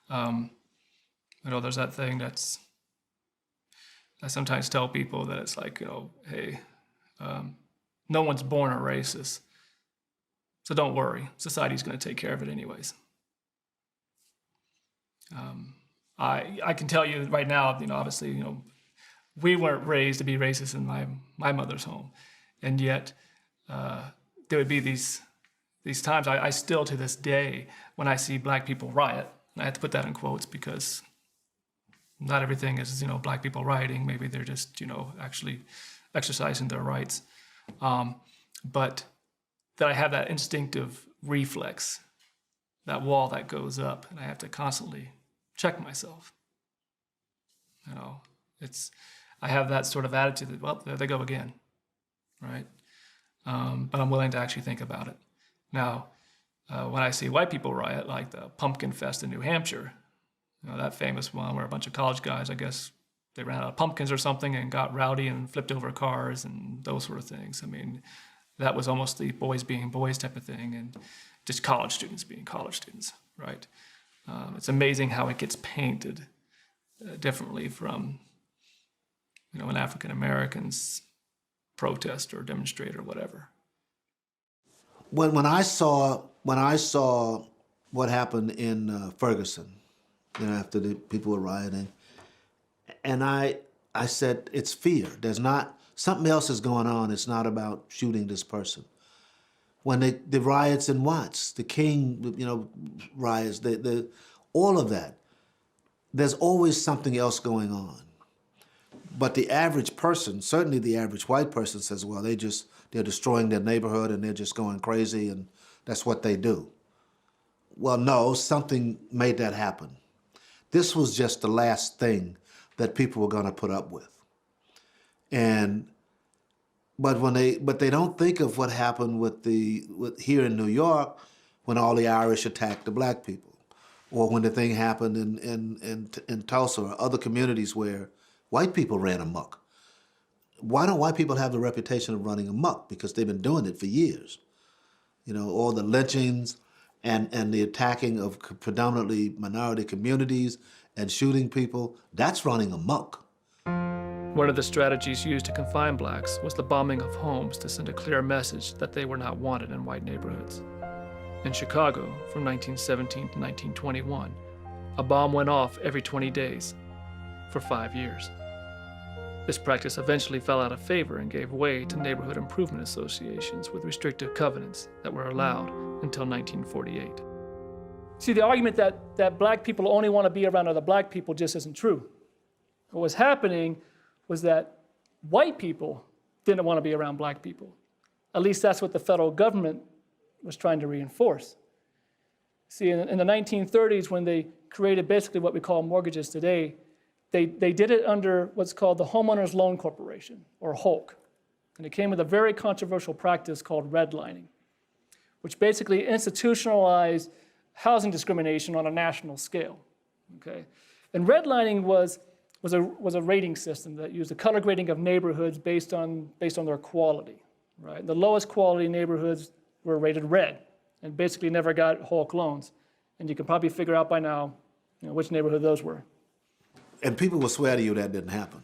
you know, there's that thing I sometimes tell people that it's like, you know, hey, no one's born a racist, so don't worry, society's going to take care of it anyways. I can tell you right now, you know, obviously, you know, we weren't raised to be racist in my mother's home, and yet there would be these times. I still, to this day, when I see black people riot, and I have to put that in quotes because not everything is, you know, black people rioting. Maybe they're just, you know, actually exercising their rights. But that I have that instinctive reflex, that wall that goes up, and I have to constantly check myself. You know, I have that sort of attitude that, well, there they go again, right? But I'm willing to actually think about it. Now, when I see white people riot, like the Pumpkin Fest in New Hampshire, you know, that famous one where a bunch of college guys, I guess, they ran out of pumpkins or something and got rowdy and flipped over cars and those sort of things. I mean, that was almost the boys being boys type of thing, and just college students being college students, right? It's amazing how it gets painted differently from, you know, an African American's protest or demonstrate or whatever. When I saw what happened in Ferguson, you know, after the people were rioting, And I said, it's fear. There's not, something else is going on. It's not about shooting this person. When the riots in Watts, the King, riots, all of that, there's always something else going on. But the average person, certainly the average white person, says, well, they're destroying their neighborhood and they're just going crazy and that's what they do. Well, no, something made that happen. This was just the last thing that people were going to put up with. But they don't think of what happened with here in New York when all the Irish attacked the black people, or when the thing happened in Tulsa or other communities where white people ran amok. Why don't white people have the reputation of running amok? Because they've been doing it for years. All the lynchings and the attacking of predominantly minority communities and shooting people, that's running amok. One of the strategies used to confine blacks was the bombing of homes to send a clear message that they were not wanted in white neighborhoods. In Chicago, from 1917 to 1921, a bomb went off every 20 days for 5 years. This practice eventually fell out of favor and gave way to neighborhood improvement associations with restrictive covenants that were allowed until 1948. See, the argument that black people only want to be around other black people just isn't true. What was happening was that white people didn't want to be around black people. At least that's what the federal government was trying to reinforce. See, in the 1930s, when they created basically what we call mortgages today, they did it under what's called the Homeowners Loan Corporation, or HOLC. And it came with a very controversial practice called redlining, which basically institutionalized housing discrimination on a national scale. Okay? And redlining was a rating system that used a color grading of neighborhoods based on their quality. Right? The lowest quality neighborhoods were rated red and basically never got HOLC loans. And you can probably figure out by now which neighborhood those were. And people will swear to you that didn't happen.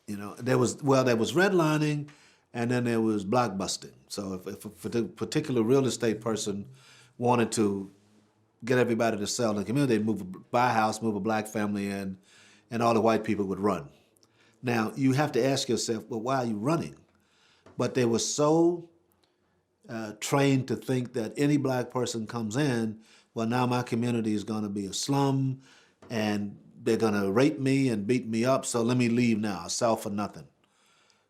There was redlining, and then there was blockbusting. So if a particular real estate person wanted to get everybody to sell in the community, they'd buy a house, move a black family in, and all the white people would run. Now, you have to ask yourself, well, why are you running? But they were so trained to think that any black person comes in, well, now my community is going to be a slum, and they're going to rape me and beat me up, so let me leave now. I'll sell for nothing.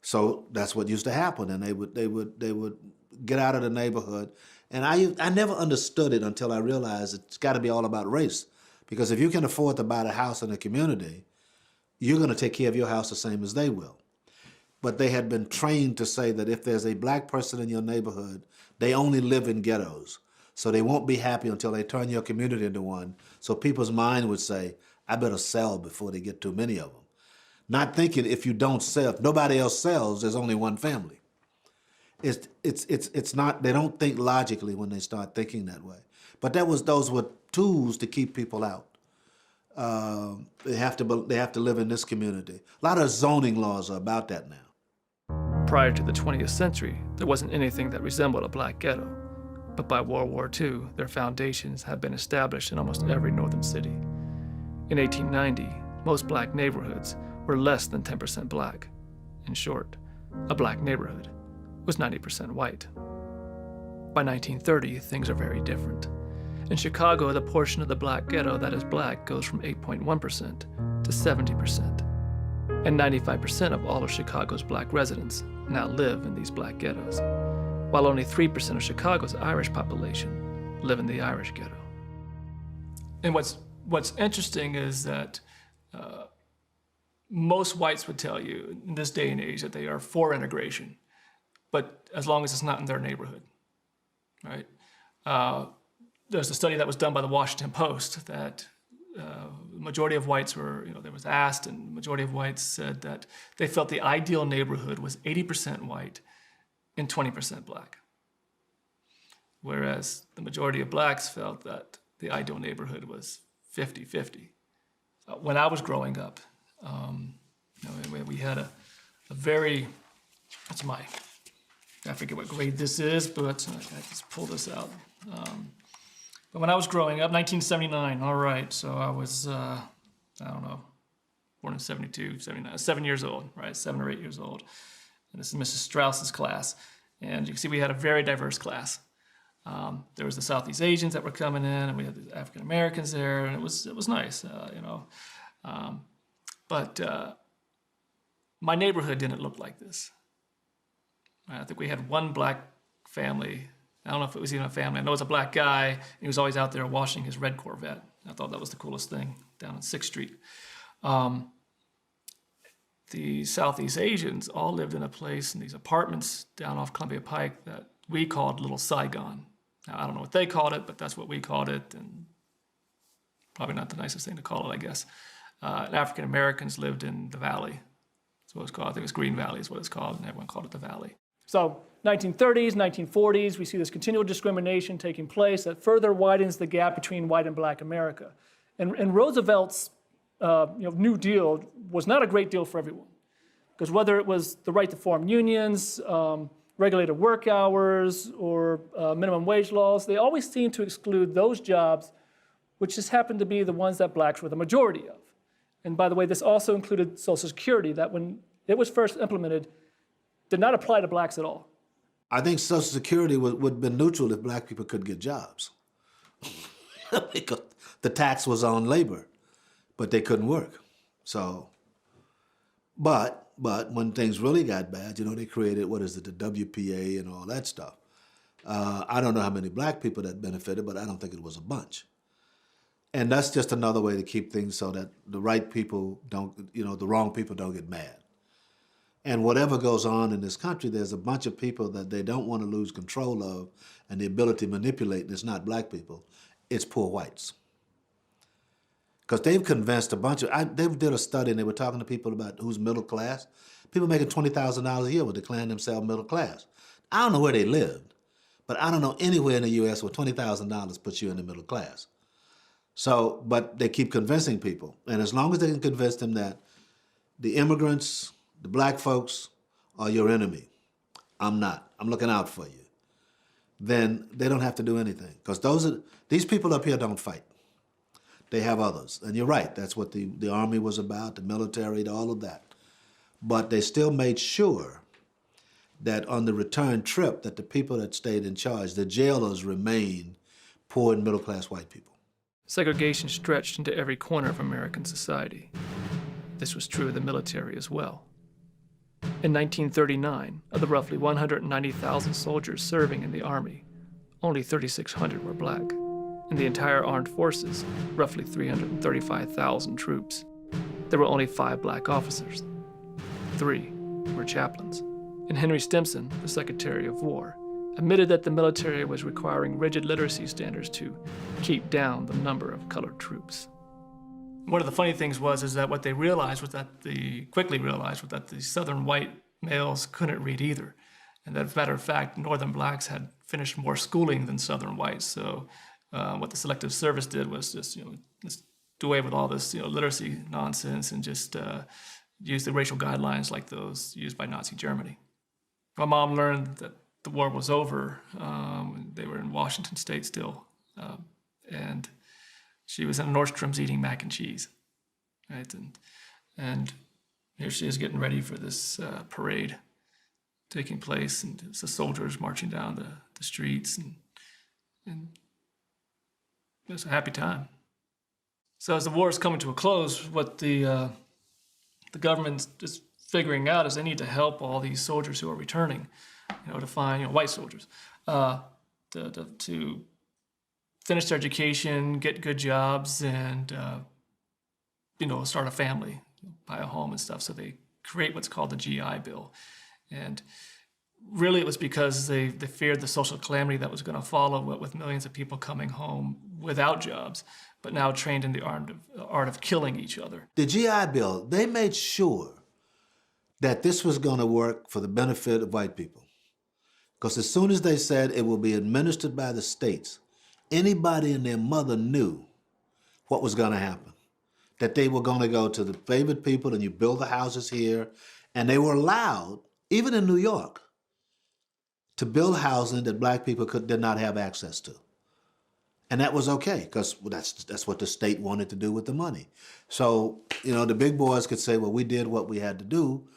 So that's what used to happen, and they would get out of the neighborhood. And I never understood it until I realized it's got to be all about race. Because if you can afford to buy a house in a community, you're going to take care of your house the same as they will. But they had been trained to say that if there's a black person in your neighborhood, they only live in ghettos. So they won't be happy until they turn your community into one. So people's mind would say, I better sell before they get too many of them. Not thinking if you don't sell, if nobody else sells, there's only one family. It's not, they don't think logically when they start thinking that way. But those were tools to keep people out. They have to live in this community. A lot of zoning laws are about that now. Prior to the 20th century, there wasn't anything that resembled a black ghetto. But by World War II, their foundations had been established in almost every northern city. In 1890, most black neighborhoods were less than 10% black. In short, a black neighborhood was 90% white. By 1930, things are very different. In Chicago, the portion of the black ghetto that is black goes from 8.1% to 70%. And 95% of all of Chicago's black residents now live in these black ghettos, while only 3% of Chicago's Irish population live in the Irish ghetto. And what's interesting is that most whites would tell you in this day and age that they are for integration, but as long as it's not in their neighborhood, right? There's a study that was done by the Washington Post that the majority of whites were, there was asked, and the majority of whites said that they felt the ideal neighborhood was 80% white and 20% black. Whereas the majority of blacks felt that the ideal neighborhood was 50-50. When I was growing up, we had a very, I forget what grade this is, but I just pull this out. But when I was growing up, 1979, all right, so I was, born in 72, 79, 7 years old, right? 7 or 8 years old. And this is Mrs. Strauss's class. And you can see we had a very diverse class. There was the Southeast Asians that were coming in, and we had the African Americans there, and it was nice, you know. But my neighborhood didn't look like this. I think we had one black family. I don't know if it was even a family. I know it was a black guy, and he was always out there washing his red Corvette. I thought that was the coolest thing down on 6th Street. The Southeast Asians all lived in a place in these apartments down off Columbia Pike that we called Little Saigon. Now, I don't know what they called it, but that's what we called it, and probably not the nicest thing to call it, I guess. African Americans lived in the Valley. That's what it's called. I think it's Green Valley is what it's called, and everyone called it the Valley. So 1930s, 1940s, we see this continual discrimination taking place that further widens the gap between white and black America. And Roosevelt's New Deal was not a great deal for everyone, because whether it was the right to form unions, regulated work hours, or minimum wage laws, they always seemed to exclude those jobs which just happened to be the ones that blacks were the majority of. And by the way, this also included Social Security, that when it was first implemented, did not apply to blacks at all. I think Social Security would have been neutral if black people could get jobs. Because the tax was on labor, but they couldn't work. So, but when things really got bad, they created, the WPA and all that stuff. I don't know how many black people that benefited, but I don't think it was a bunch. And that's just another way to keep things so that the right people don't, the wrong people don't get mad. And whatever goes on in this country, there's a bunch of people that they don't want to lose control of and the ability to manipulate, and it's not black people, it's poor whites. Because they've convinced a bunch of, they did a study and they were talking to people about who's middle class. People making $20,000 a year were declaring themselves middle class. I don't know where they lived, but I don't know anywhere in the U.S. where $20,000 puts you in the middle class. So, but they keep convincing people. And as long as they can convince them that the immigrants, the black folks are your enemy, I'm not, I'm looking out for you, then they don't have to do anything. Because these people up here don't fight. They have others. And you're right, that's what the Army was about, the military, all of that. But they still made sure that on the return trip that the people that stayed in charge, the jailers, remained poor and middle-class white people. Segregation stretched into every corner of American society. This was true of the military as well. In 1939, of the roughly 190,000 soldiers serving in the Army, only 3,600 were black. In the entire armed forces, roughly 335,000 troops, there were only 5 black officers. 3 were chaplains. And Henry Stimson, the Secretary of War, admitted that the military was requiring rigid literacy standards to keep down the number of colored troops. One of the funny things is that what they realized was that quickly realized was that the Southern white males couldn't read either. And that, as a matter of fact, Northern blacks had finished more schooling than Southern whites. So what the Selective Service did was just do away with all this literacy nonsense and just use the racial guidelines like those used by Nazi Germany. My mom learned that the war was over. They were in Washington State still, and she was in Nordstrom's eating mac and cheese, right? And here she is getting ready for this parade taking place, and it's the soldiers marching down the streets, and it was a happy time. So as the war is coming to a close, what the government's just figuring out is they need to help all these soldiers who are returning, to find white soldiers, to finish their education, get good jobs, and start a family, buy a home and stuff. So they create what's called the GI Bill, and really it was because they feared the social calamity that was going to follow with millions of people coming home without jobs, but now trained in the art of killing each other. The GI Bill, they made sure that this was going to work for the benefit of white people. Because as soon as they said it will be administered by the states, anybody and their mother knew what was going to happen. That they were going to go to the favored people and you build the houses here. And they were allowed, even in New York, to build housing that black people did not have access to. And that was okay, because that's what the state wanted to do with the money. So, the big boys could say, well, we did what we had to do,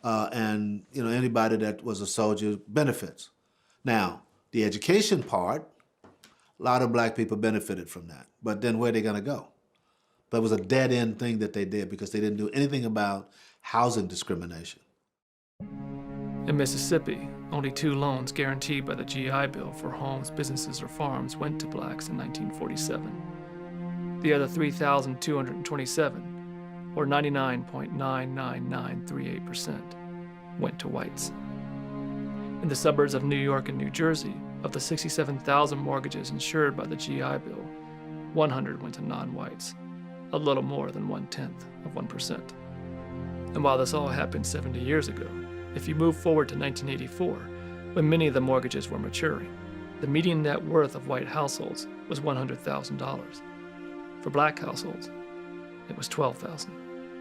and, anybody that was a soldier benefits. Now, the education part, a lot of black people benefited from that. But then where are they going to go? But it was a dead-end thing that they did because they didn't do anything about housing discrimination. In Mississippi, only 2 loans guaranteed by the GI Bill for homes, businesses, or farms went to blacks in 1947. The other 3,227, or 99.99938%, went to whites. In the suburbs of New York and New Jersey, of the 67,000 mortgages insured by the GI Bill, 100 went to non-whites, a little more than 0.1%. And while this all happened 70 years ago, if you move forward to 1984, when many of the mortgages were maturing, the median net worth of white households was $100,000. For black households, it was $12,000.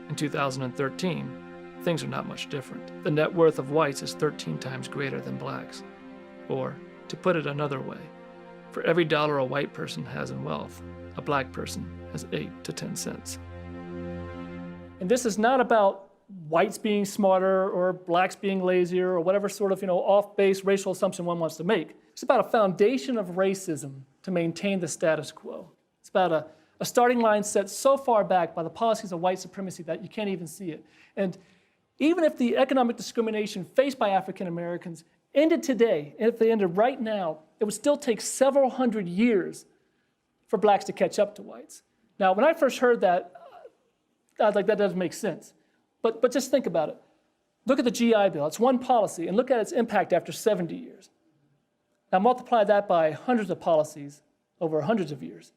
In 2013, things are not much different. The net worth of whites is 13 times greater than blacks. Or, to put it another way, for every dollar a white person has in wealth, a black person has 8 to 10 cents. And this is not about whites being smarter or blacks being lazier or whatever sort of off-base racial assumption one wants to make. It's about a foundation of racism to maintain the status quo. It's about a starting line set so far back by the policies of white supremacy that you can't even see it. And even if the economic discrimination faced by African Americans ended today, and if they ended right now, it would still take several hundred years for blacks to catch up to whites. Now, when I first heard that, I was like, that doesn't make sense. But just think about it. Look at the GI Bill. It's one policy, and look at its impact after 70 years. Now multiply that by hundreds of policies over hundreds of years.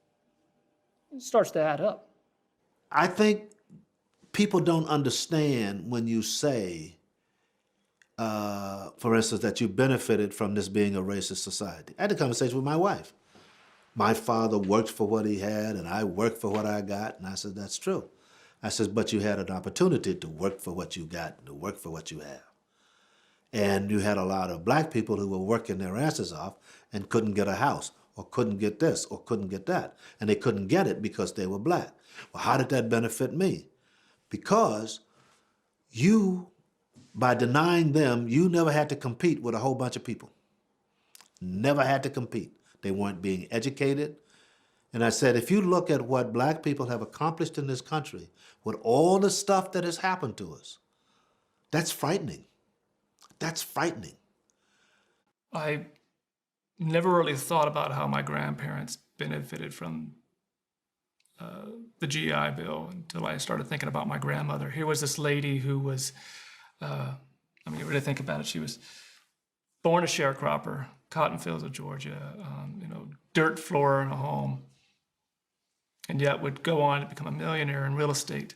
It starts to add up. I think people don't understand when you say, for instance, that you benefited from this being a racist society. I had a conversation with my wife. My father worked for what he had, and I worked for what I got, and I said, that's true. I said, but you had an opportunity to work for what you got, to work for what you have. And you had a lot of black people who were working their asses off and couldn't get a house, or couldn't get this, or couldn't get that. And they couldn't get it because they were black. Well, how did that benefit me? Because you, by denying them, you never had to compete with a whole bunch of people. Never had to compete. They weren't being educated. And I said, if you look at what black people have accomplished in this country, with all the stuff that has happened to us, that's frightening. That's frightening. I never really thought about how my grandparents benefited from the GI Bill until I started thinking about my grandmother. Here was this lady who was, you really think about it, she was born a sharecropper, cotton fields of Georgia, dirt floor in a home, and yet would go on to become a millionaire in real estate.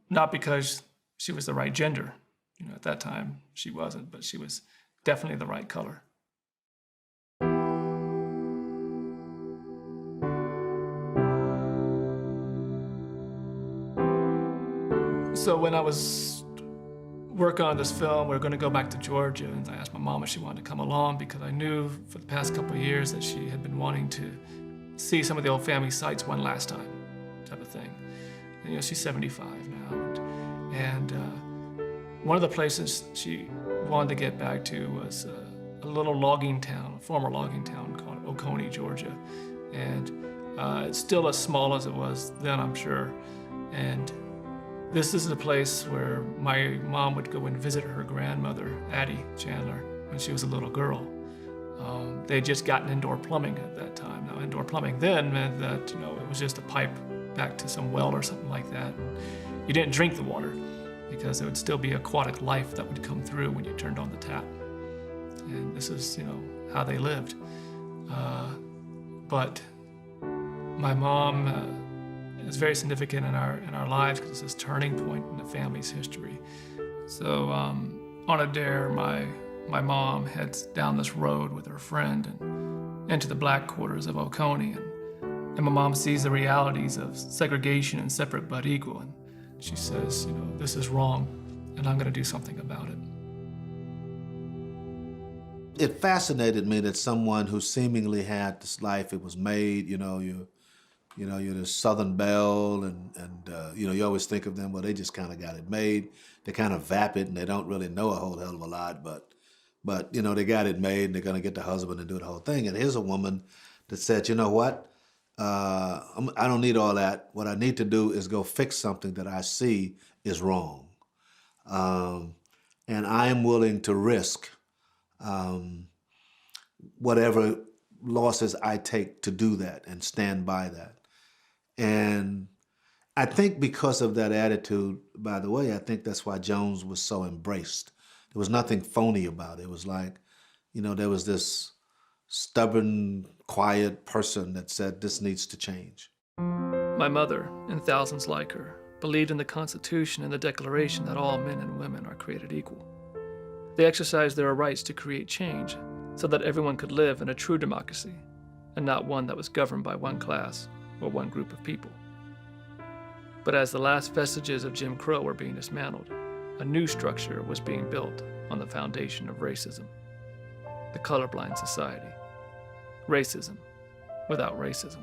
Not because she was the right gender. At that time she wasn't, but she was definitely the right color. So when I was working on this film, we were going to go back to Georgia, and I asked my mom if she wanted to come along because I knew for the past couple of years that she had been wanting to see some of the old family sites one last time, type of thing. And, she's 75 now, and one of the places she wanted to get back to was a little logging town, a former logging town called Oconee, Georgia, and it's still as small as it was then, I'm sure. And this is the place where my mom would go and visit her grandmother, Addie Chandler, when she was a little girl. They had just gotten indoor plumbing at that time. Now, indoor plumbing then meant that, it was just a pipe back to some well or something like that. You didn't drink the water because there would still be aquatic life that would come through when you turned on the tap. And this is, how they lived. But my mom is very significant in our lives because it's this turning point in the family's history. So on a dare, my mom heads down this road with her friend and into the black quarters of Oconee. And my mom sees the realities of segregation and separate but equal. And she says, this is wrong, and I'm going to do something about it. it fascinated me that someone who seemingly had this life, it was made, you're the Southern Belle, and you always think of them, well, they just kind of got it made. They kind of vapid, and they don't really know a whole hell of a lot, but they got it made, and they're going to get the husband and do the whole thing. And here's a woman that said, you know what? I don't need all that. What I need to do is go fix something that I see is wrong. And I am willing to risk whatever losses I take to do that and stand by that. And I think because of that attitude, by the way, I think that's why Jones was so embraced. There was nothing phony about it. It was like, there was this stubborn, quiet person that said, this needs to change. My mother, and thousands like her, believed in the Constitution and the Declaration that all men and women are created equal. They exercised their rights to create change so that everyone could live in a true democracy and not one that was governed by one class or one group of people. But as the last vestiges of Jim Crow were being dismantled, a new structure was being built on the foundation of racism. The colorblind society. Racism without racism.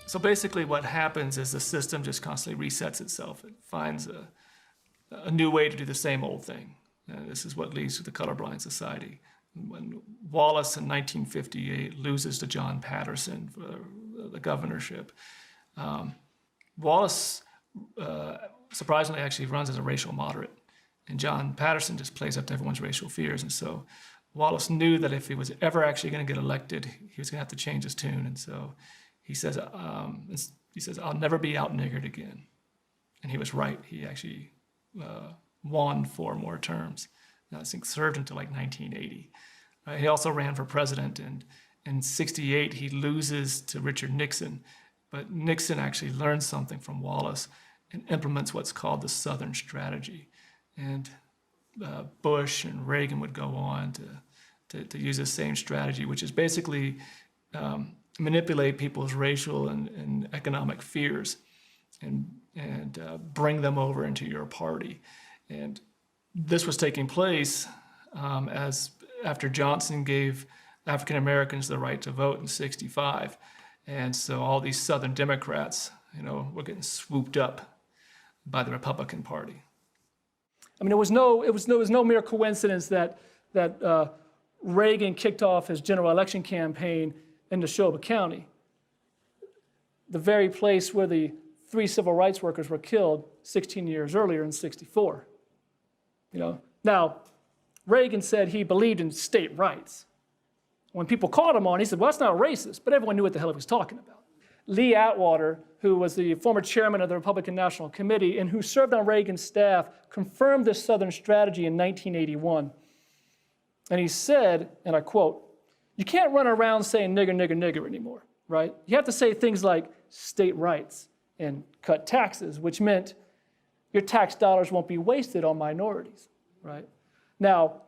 So basically what happens is the system just constantly resets itself. It finds a new way to do the same old thing. And this is what leads to the colorblind society. When Wallace in 1958 loses to John Patterson for the governorship, Wallace surprisingly actually runs as a racial moderate. And John Patterson just plays up to everyone's racial fears. And so Wallace knew that if he was ever actually going to get elected, he was going to have to change his tune. And so he says, I'll never be out-niggered again. And he was right. He actually won 4 more terms. I think served until like 1980. He also ran for president, and in '68 he loses to Richard Nixon. But Nixon actually learns something from Wallace and implements what's called the Southern Strategy. And Bush and Reagan would go on to use the same strategy, which is basically manipulate people's racial and economic fears and bring them over into your party. And this was taking place as after Johnson gave African Americans the right to vote in '65. And so all these Southern Democrats, were getting swooped up by the Republican Party. I mean, it was no mere coincidence that Reagan kicked off his general election campaign in Neshoba County, the very place where the 3 civil rights workers were killed 16 years earlier in '64. Now, Reagan said he believed in state rights. When people called him on it, he said, well, that's not racist, but everyone knew what the hell he was talking about. Lee Atwater, who was the former chairman of the Republican National Committee and who served on Reagan's staff, confirmed this Southern strategy in 1981. And he said, and I quote, you can't run around saying nigger, nigger, nigger anymore, right? You have to say things like state rights and cut taxes, which meant your tax dollars won't be wasted on minorities, right? Now,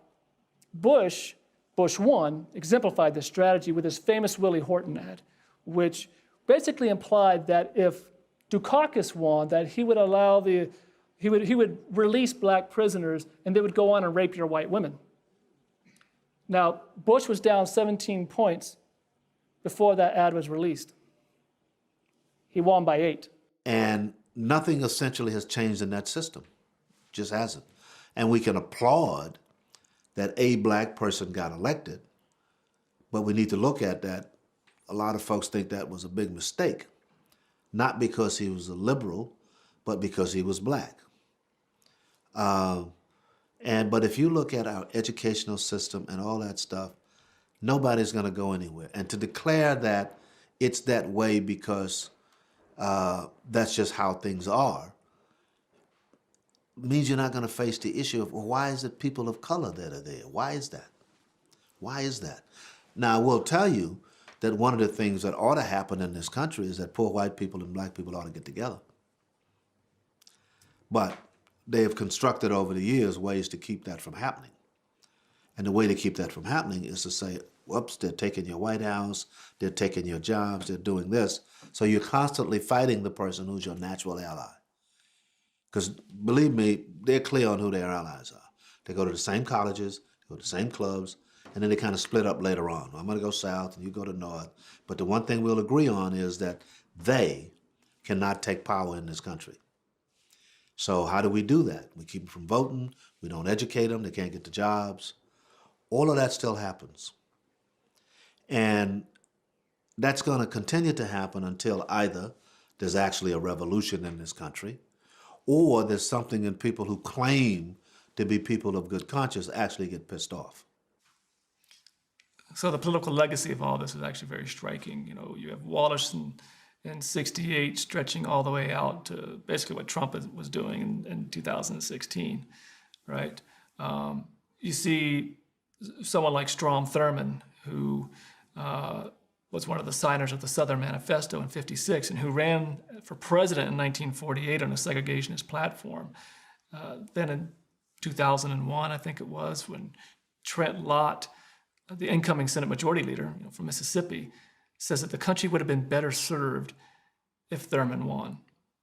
Bush 1 exemplified this strategy with his famous Willie Horton ad, which basically implied that if Dukakis won, that he would allow he would release black prisoners and they would go on and rape your white women. Now, Bush was down 17 points before that ad was released. He won by 8. And nothing essentially has changed in that system. Just hasn't. And we can applaud that a black person got elected, but we need to look at that. A lot of folks think that was a big mistake, not because he was a liberal, but because he was black. But if you look at our educational system and all that stuff, nobody's going to go anywhere. And to declare that it's that way because that's just how things are means you're not going to face the issue of, well, why is it people of color that are there? Why is that? Why is that? Now, I will tell you that one of the things that ought to happen in this country is that poor white people and black people ought to get together. But they have constructed over the years ways to keep that from happening. And the way to keep that from happening is to say, whoops, they're taking your White House, they're taking your jobs, they're doing this. So you're constantly fighting the person who's your natural ally. Because believe me, they're clear on who their allies are. They go to the same colleges, they go to the same clubs, and then they kind of split up later on. I'm going to go south and you go to north. But the one thing we'll agree on is that they cannot take power in this country. So how do we do that? We keep them from voting. We don't educate them. They can't get the jobs. All of that still happens. And that's going to continue to happen until either there's actually a revolution in this country, or there's something in people who claim to be people of good conscience actually get pissed off. So the political legacy of all this is actually very striking. You know, you have Wallace in 68 stretching all the way out to basically what Trump was doing in 2016, right? You see someone like Strom Thurmond, who was one of the signers of the Southern Manifesto in '56 and who ran for president in 1948 on a segregationist platform. Then in 2001, I think it was, when Trent Lott, the incoming Senate Majority Leader, from Mississippi, says that the country would have been better served if Thurmond won.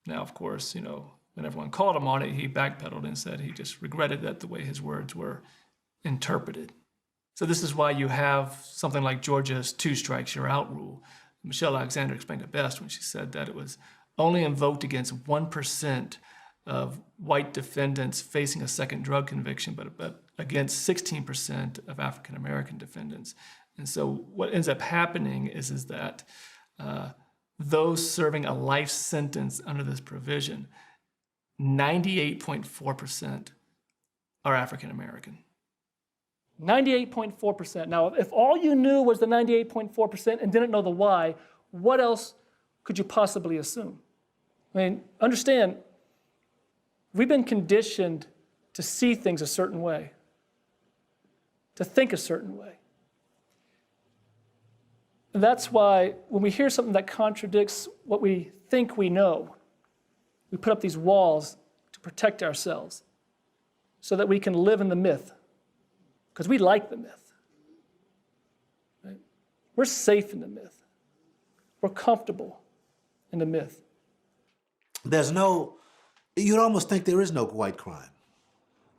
Now, of course, when everyone called him on it, he backpedaled and said he just regretted that the way his words were interpreted. So this is why you have something like Georgia's 2 strikes, you're out rule. Michelle Alexander explained it best when she said that it was only invoked against 1% of white defendants facing a second drug conviction, but against 16% of African American defendants. And so what ends up happening is that those serving a life sentence under this provision, 98.4% are African American. 98.4%. Now, if all you knew was the 98.4% and didn't know the why, what else could you possibly assume? I mean, understand, we've been conditioned to see things a certain way, to think a certain way. And that's why when we hear something that contradicts what we think we know, we put up these walls to protect ourselves so that we can live in the myth, because we like the myth. Right? We're safe in the myth. We're comfortable in the myth. You'd almost think there is no white crime.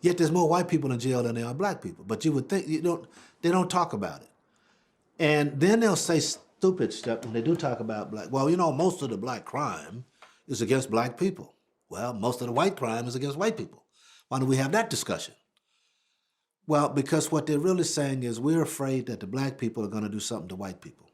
Yet there's more white people in jail than there are black people. But you would think, they don't talk about it. And then they'll say stupid stuff when they do talk about black. Well, most of the black crime is against black people. Well, most of the white crime is against white people. Why don't we have that discussion? Well, because what they're really saying is we're afraid that the black people are going to do something to white people.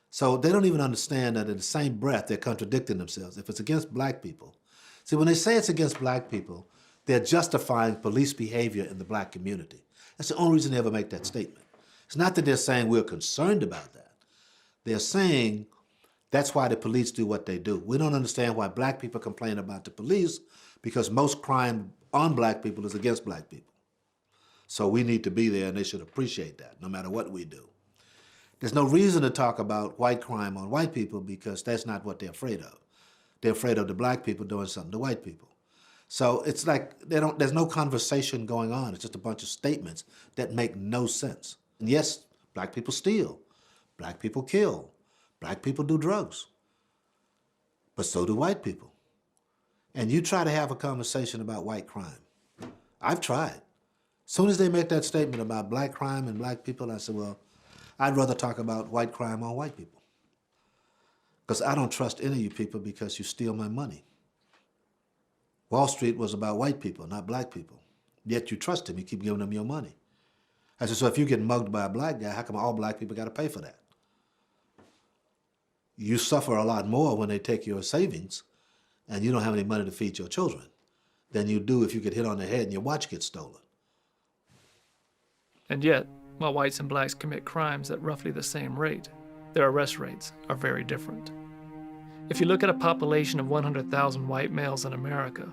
So they don't even understand that in the same breath, they're contradicting themselves. If it's against black people. See, when they say it's against black people, they're justifying police behavior in the black community. That's the only reason they ever make that statement. It's not that they're saying we're concerned about that. They're saying that's why the police do what they do. We don't understand why black people complain about the police, because most crime on black people is against black people. So we need to be there, and they should appreciate that, no matter what we do. There's no reason to talk about white crime on white people, because that's not what they're afraid of. They're afraid of the black people doing something to white people. So it's like there's no conversation going on. It's just a bunch of statements that make no sense. And yes, black people steal, black people kill, black people do drugs, but so do white people. And you try to have a conversation about white crime. I've tried. As soon as they make that statement about black crime and black people, I said, well, I'd rather talk about white crime on white people. Because I don't trust any of you people because you steal my money. Wall Street was about white people, not black people. Yet you trust them, you keep giving them your money. I said, so if you get mugged by a black guy, how come all black people got to pay for that? You suffer a lot more when they take your savings and you don't have any money to feed your children than you do if you get hit on the head and your watch gets stolen. And yet, while whites and blacks commit crimes at roughly the same rate, their arrest rates are very different. If you look at a population of 100,000 white males in America,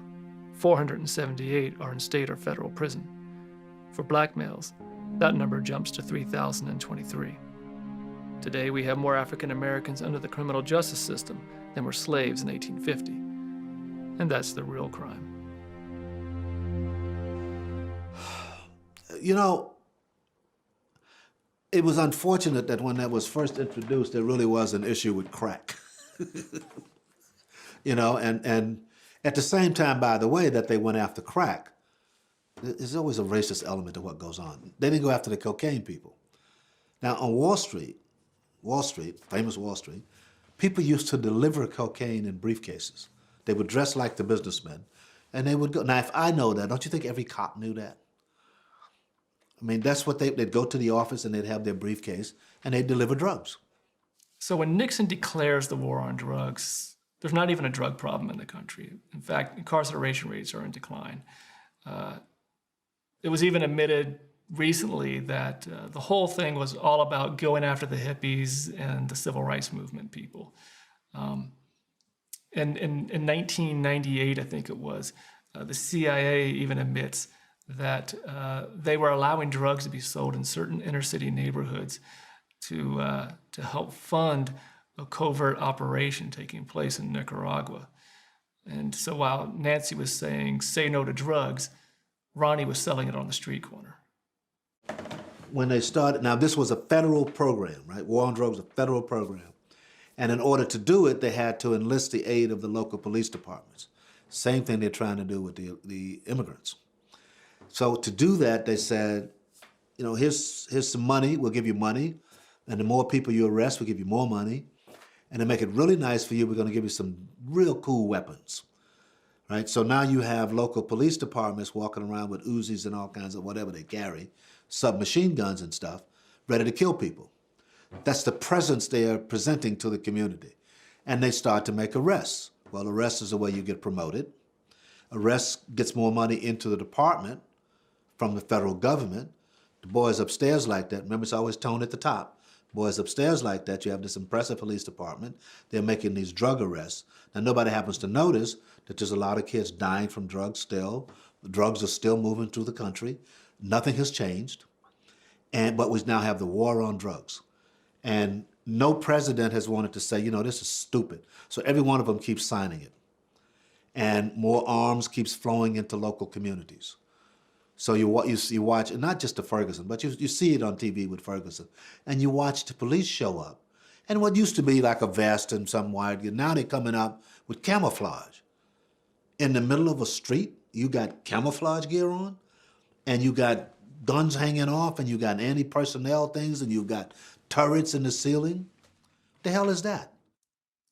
478 are in state or federal prison. For black males, that number jumps to 3,023. Today, we have more African Americans under the criminal justice system than were slaves in 1850. And that's the real crime. It was unfortunate that when that was first introduced, there really was an issue with crack. And at the same time, by the way, that they went after crack, There's always a racist element to what goes on. They didn't go after the cocaine people. Now, on Wall Street, famous Wall Street, people used to deliver cocaine in briefcases. They would dress like the businessmen, and they would go. Now, if I know that, don't you think every cop knew that? I mean, that's what they'd go to the office and they'd have their briefcase and they'd deliver drugs. So when Nixon declares the war on drugs, there's not even a drug problem in the country. In fact, incarceration rates are in decline. It was even admitted recently that the whole thing was all about going after the hippies and the civil rights movement people. And in 1998, I think it was, the CIA even admits that they were allowing drugs to be sold in certain inner city neighborhoods to help fund a covert operation taking place in Nicaragua. And so while Nancy was saying, say no to drugs, Ronnie was selling it on the street corner. When they started, now this was a federal program, right? War on drugs was a federal program. And in order to do it, they had to enlist the aid of the local police departments. Same thing they're trying to do with the immigrants. So to do that, they said, you know, here's some money, we'll give you money. And the more people you arrest, we'll give you more money. And to make it really nice for you, we're gonna give you some real cool weapons, right? So now you have local police departments walking around with Uzis and all kinds of whatever they carry, submachine guns and stuff, ready to kill people. That's the presence they are presenting to the community. And they start to make arrests. Well, arrests is the way you get promoted. Arrests gets more money into the department from the federal government. The boys upstairs like that, remember it's always tone at the top. Boys upstairs like that, you have this impressive police department. They're making these drug arrests. Now nobody happens to notice that there's a lot of kids dying from drugs still. The drugs are still moving through the country. Nothing has changed. But we now have the war on drugs. And no president has wanted to say, you know, this is stupid. So every one of them keeps signing it. And more arms keeps flowing into local communities. So you watch, and not just the Ferguson, but you see it on TV with Ferguson, and you watch the police show up. And what used to be like a vest and some wide gear, now they're coming up with camouflage. In the middle of a street, you got camouflage gear on, and you got guns hanging off, and you got anti-personnel things, and you've got turrets in the ceiling. The hell is that?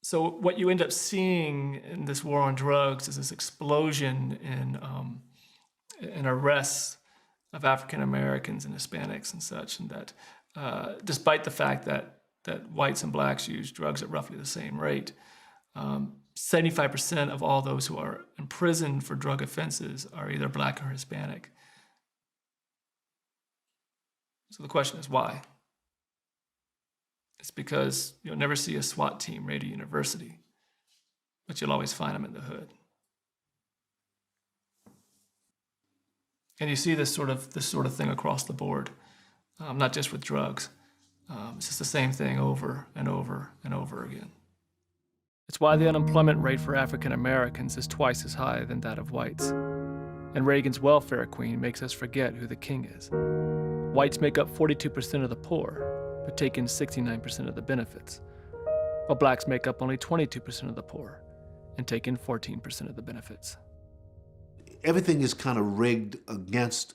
So what you end up seeing in this war on drugs is this explosion in arrests of African Americans and Hispanics and such, and that despite the fact that whites and blacks use drugs at roughly the same rate, 75% of all those who are imprisoned for drug offenses are either black or Hispanic. So the question is why? It's because you'll never see a SWAT team raid a university, but you'll always find them in the hood. And you see this sort of thing across the board, not just with drugs. It's just the same thing over and over and over again. It's why the unemployment rate for African Americans is twice as high than that of whites. And Reagan's welfare queen makes us forget who the king is. Whites make up 42% of the poor, but take in 69% of the benefits, while blacks make up only 22% of the poor and take in 14% of the benefits. Everything is kind of rigged against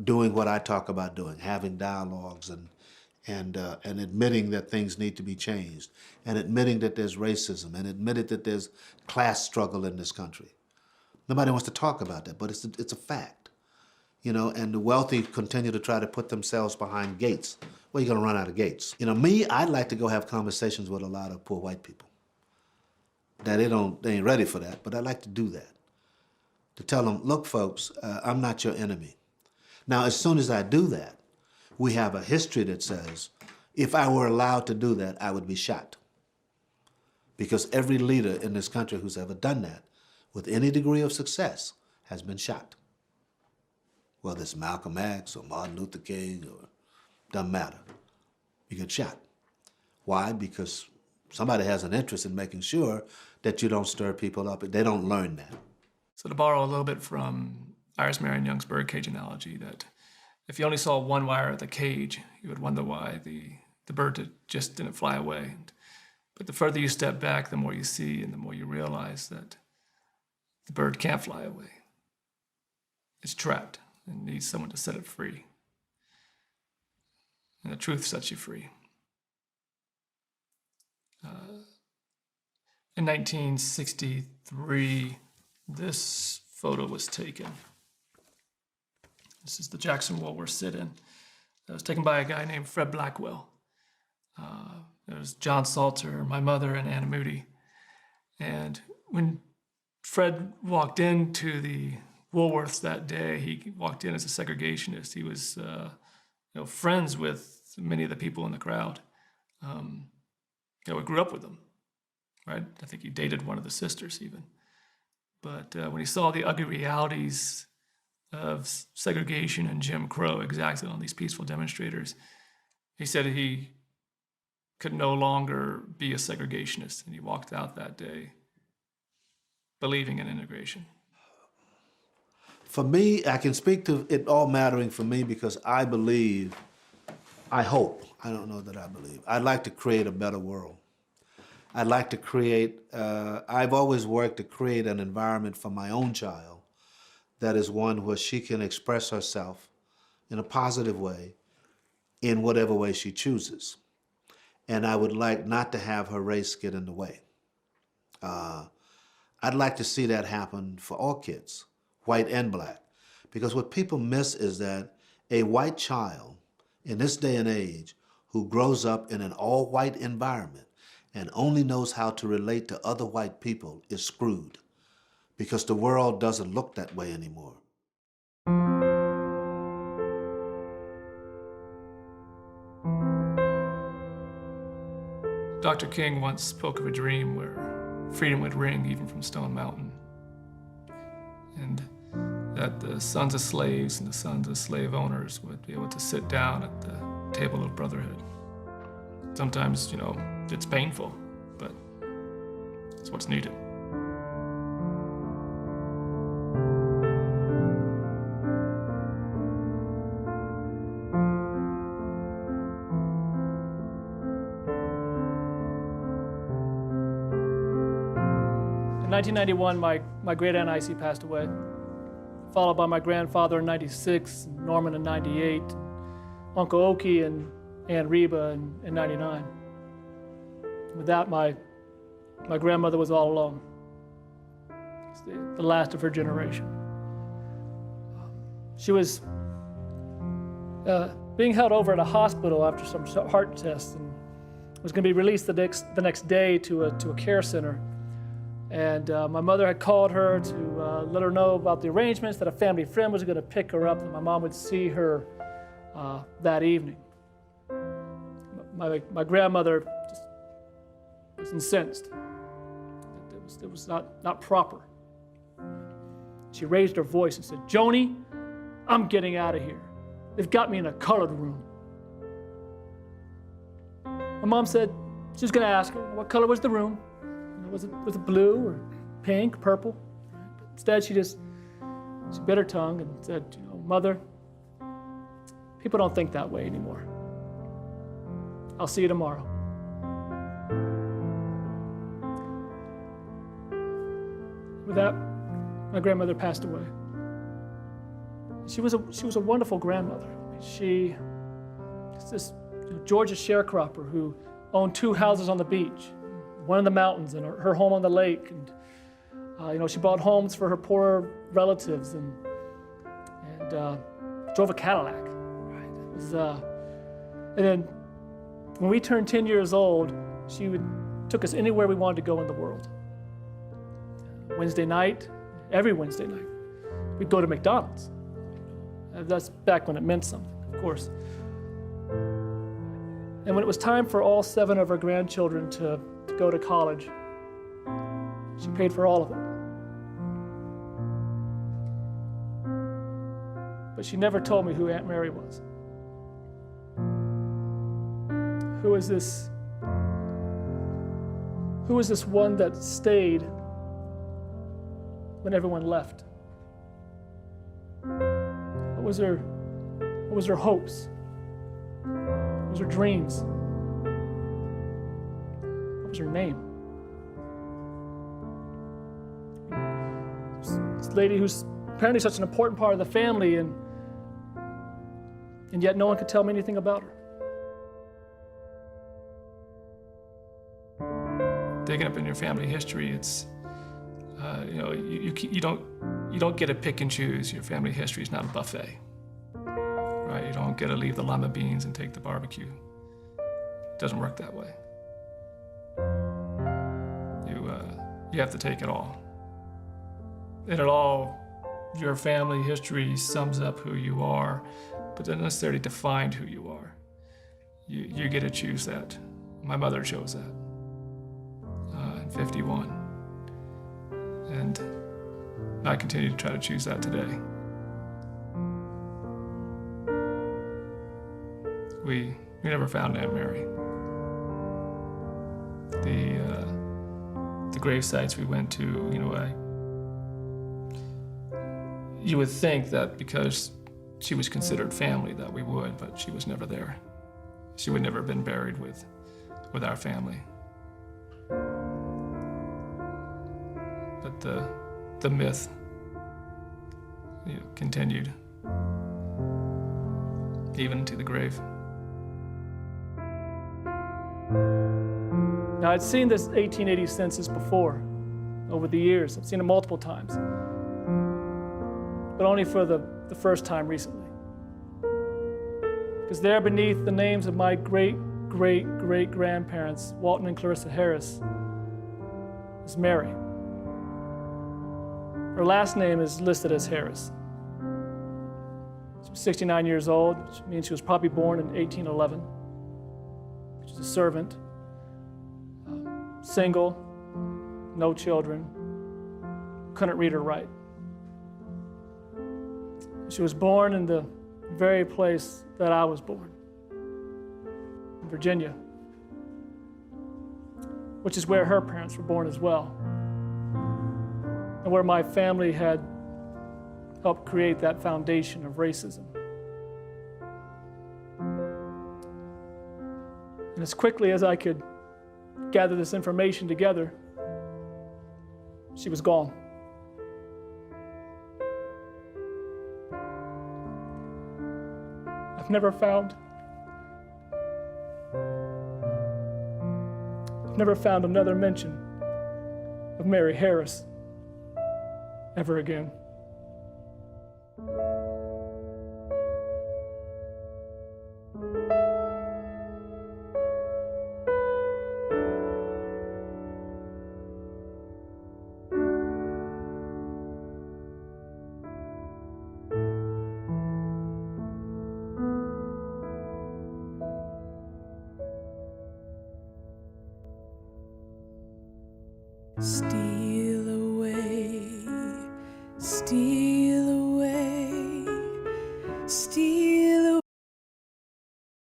doing what I talk about doing, having dialogues and admitting that things need to be changed, and admitting that there's racism, and admitting that there's class struggle in this country. Nobody wants to talk about that, but it's a fact, you know. And the wealthy continue to try to put themselves behind gates. Well, you're gonna run out of gates. You know, me, I'd like to go have conversations with a lot of poor white people. Now they ain't ready for that, but I'd like to do that. To tell them, look, folks, I'm not your enemy. Now, as soon as I do that, we have a history that says, if I were allowed to do that, I would be shot. Because every leader in this country who's ever done that, with any degree of success, has been shot. Whether it's Malcolm X or Martin Luther King, or doesn't matter. You get shot. Why? Because somebody has an interest in making sure that you don't stir people up. They don't learn that. So to borrow a little bit from Iris Marion Young's birdcage analogy, that if you only saw one wire at the cage, you would wonder why the bird just didn't fly away. But the further you step back, the more you see and the more you realize that the bird can't fly away. is trapped and needs someone to set it free. And the truth sets you free. In 1963, this photo was taken. This is the Jackson wall we're sitting. It was taken by a guy named Fred Blackwell. There was John Salter, my mother, and Anna Moody. And when Fred walked into the Woolworths that day, he walked in as a segregationist. He was friends with many of the people in the crowd. We grew up with them, right? I think he dated one of the sisters even. But when he saw the ugly realities of segregation and Jim Crow exacted on these peaceful demonstrators, he said he could no longer be a segregationist, and he walked out that day believing in integration. For me, I can speak to it all mattering for me because I believe, I hope, I don't know that I believe, I'd like to create a better world. I'd like to create, I've always worked to create an environment for my own child that is one where she can express herself in a positive way in whatever way she chooses. And I would like not to have her race get in the way. I'd like to see that happen for all kids, white and black. Because what people miss is that a white child in this day and age who grows up in an all-white environment and only knows how to relate to other white people is screwed. Because the world doesn't look that way anymore. Dr. King once spoke of a dream where freedom would ring even from Stone Mountain, and that the sons of slaves and the sons of slave owners would be able to sit down at the table of brotherhood. Sometimes, it's painful, but it's what's needed. In 1991, my great aunt Icy passed away, followed by my grandfather in 96, Norman in 98, Uncle Oki and Aunt Reba in 99. With that, my grandmother was all alone. It's the last of her generation. She was being held over at a hospital after some heart tests and was going to be released the next day to a care center. And my mother had called her to let her know about the arrangements, that a family friend was going to pick her up, and my mom would see her that evening. My grandmother just was incensed. It was not proper. She raised her voice and said, "Joni, I'm getting out of here. They've got me in a colored room." My mom said she was going to ask her what color was the room. Was it blue or pink, purple? But instead, she bit her tongue and said, "Mother, people don't think that way anymore. I'll see you tomorrow." With that, my grandmother passed away. She was a wonderful grandmother. She was this Georgia sharecropper who owned 2 houses on the beach, one in the mountains and her home on the lake. And she bought homes for her poorer relatives and drove a Cadillac. Right? It was, and then when we turned 10 years old, she took us anywhere we wanted to go in the world. Wednesday night, every Wednesday night, we'd go to McDonald's. That's back when it meant something, of course. And when it was time for all 7 of her grandchildren to go to college, she paid for all of it. But she never told me who Aunt Mary was. Who is this one that stayed when everyone left? What was her hopes? What was her dreams? What was her name? This lady who's apparently such an important part of the family, and yet no one could tell me anything about her. Digging up in your family history, it's you don't get to pick and choose. Your family history is not a buffet, right? You don't get to leave the lima beans and take the barbecue. It doesn't work that way. You have to take it all. And it all, your family history sums up who you are, but doesn't necessarily define who you are. You get to choose that. My mother chose that in 51. And I continue to try to choose that today. We never found Aunt Mary. The grave sites we went to, you would think that because she was considered family that we would, but she was never there. She would never have been buried with our family. But the myth, continued even to the grave. Now, I'd seen this 1880 census before, over the years. I've seen it multiple times, but only for the first time recently. Because there beneath the names of my great-great-great-grandparents, Walton and Clarissa Harris, is Mary. Her last name is listed as Harris. She was 69 years old, which means she was probably born in 1811. She's a servant, single, no children, couldn't read or write. She was born in the very place that I was born, in Virginia, which is where her parents were born as well, and where my family had helped create that foundation of racism. And as quickly as I could gather this information together, she was gone. I've never found another mention of Mary Harris ever again. Steal away, steal away, steal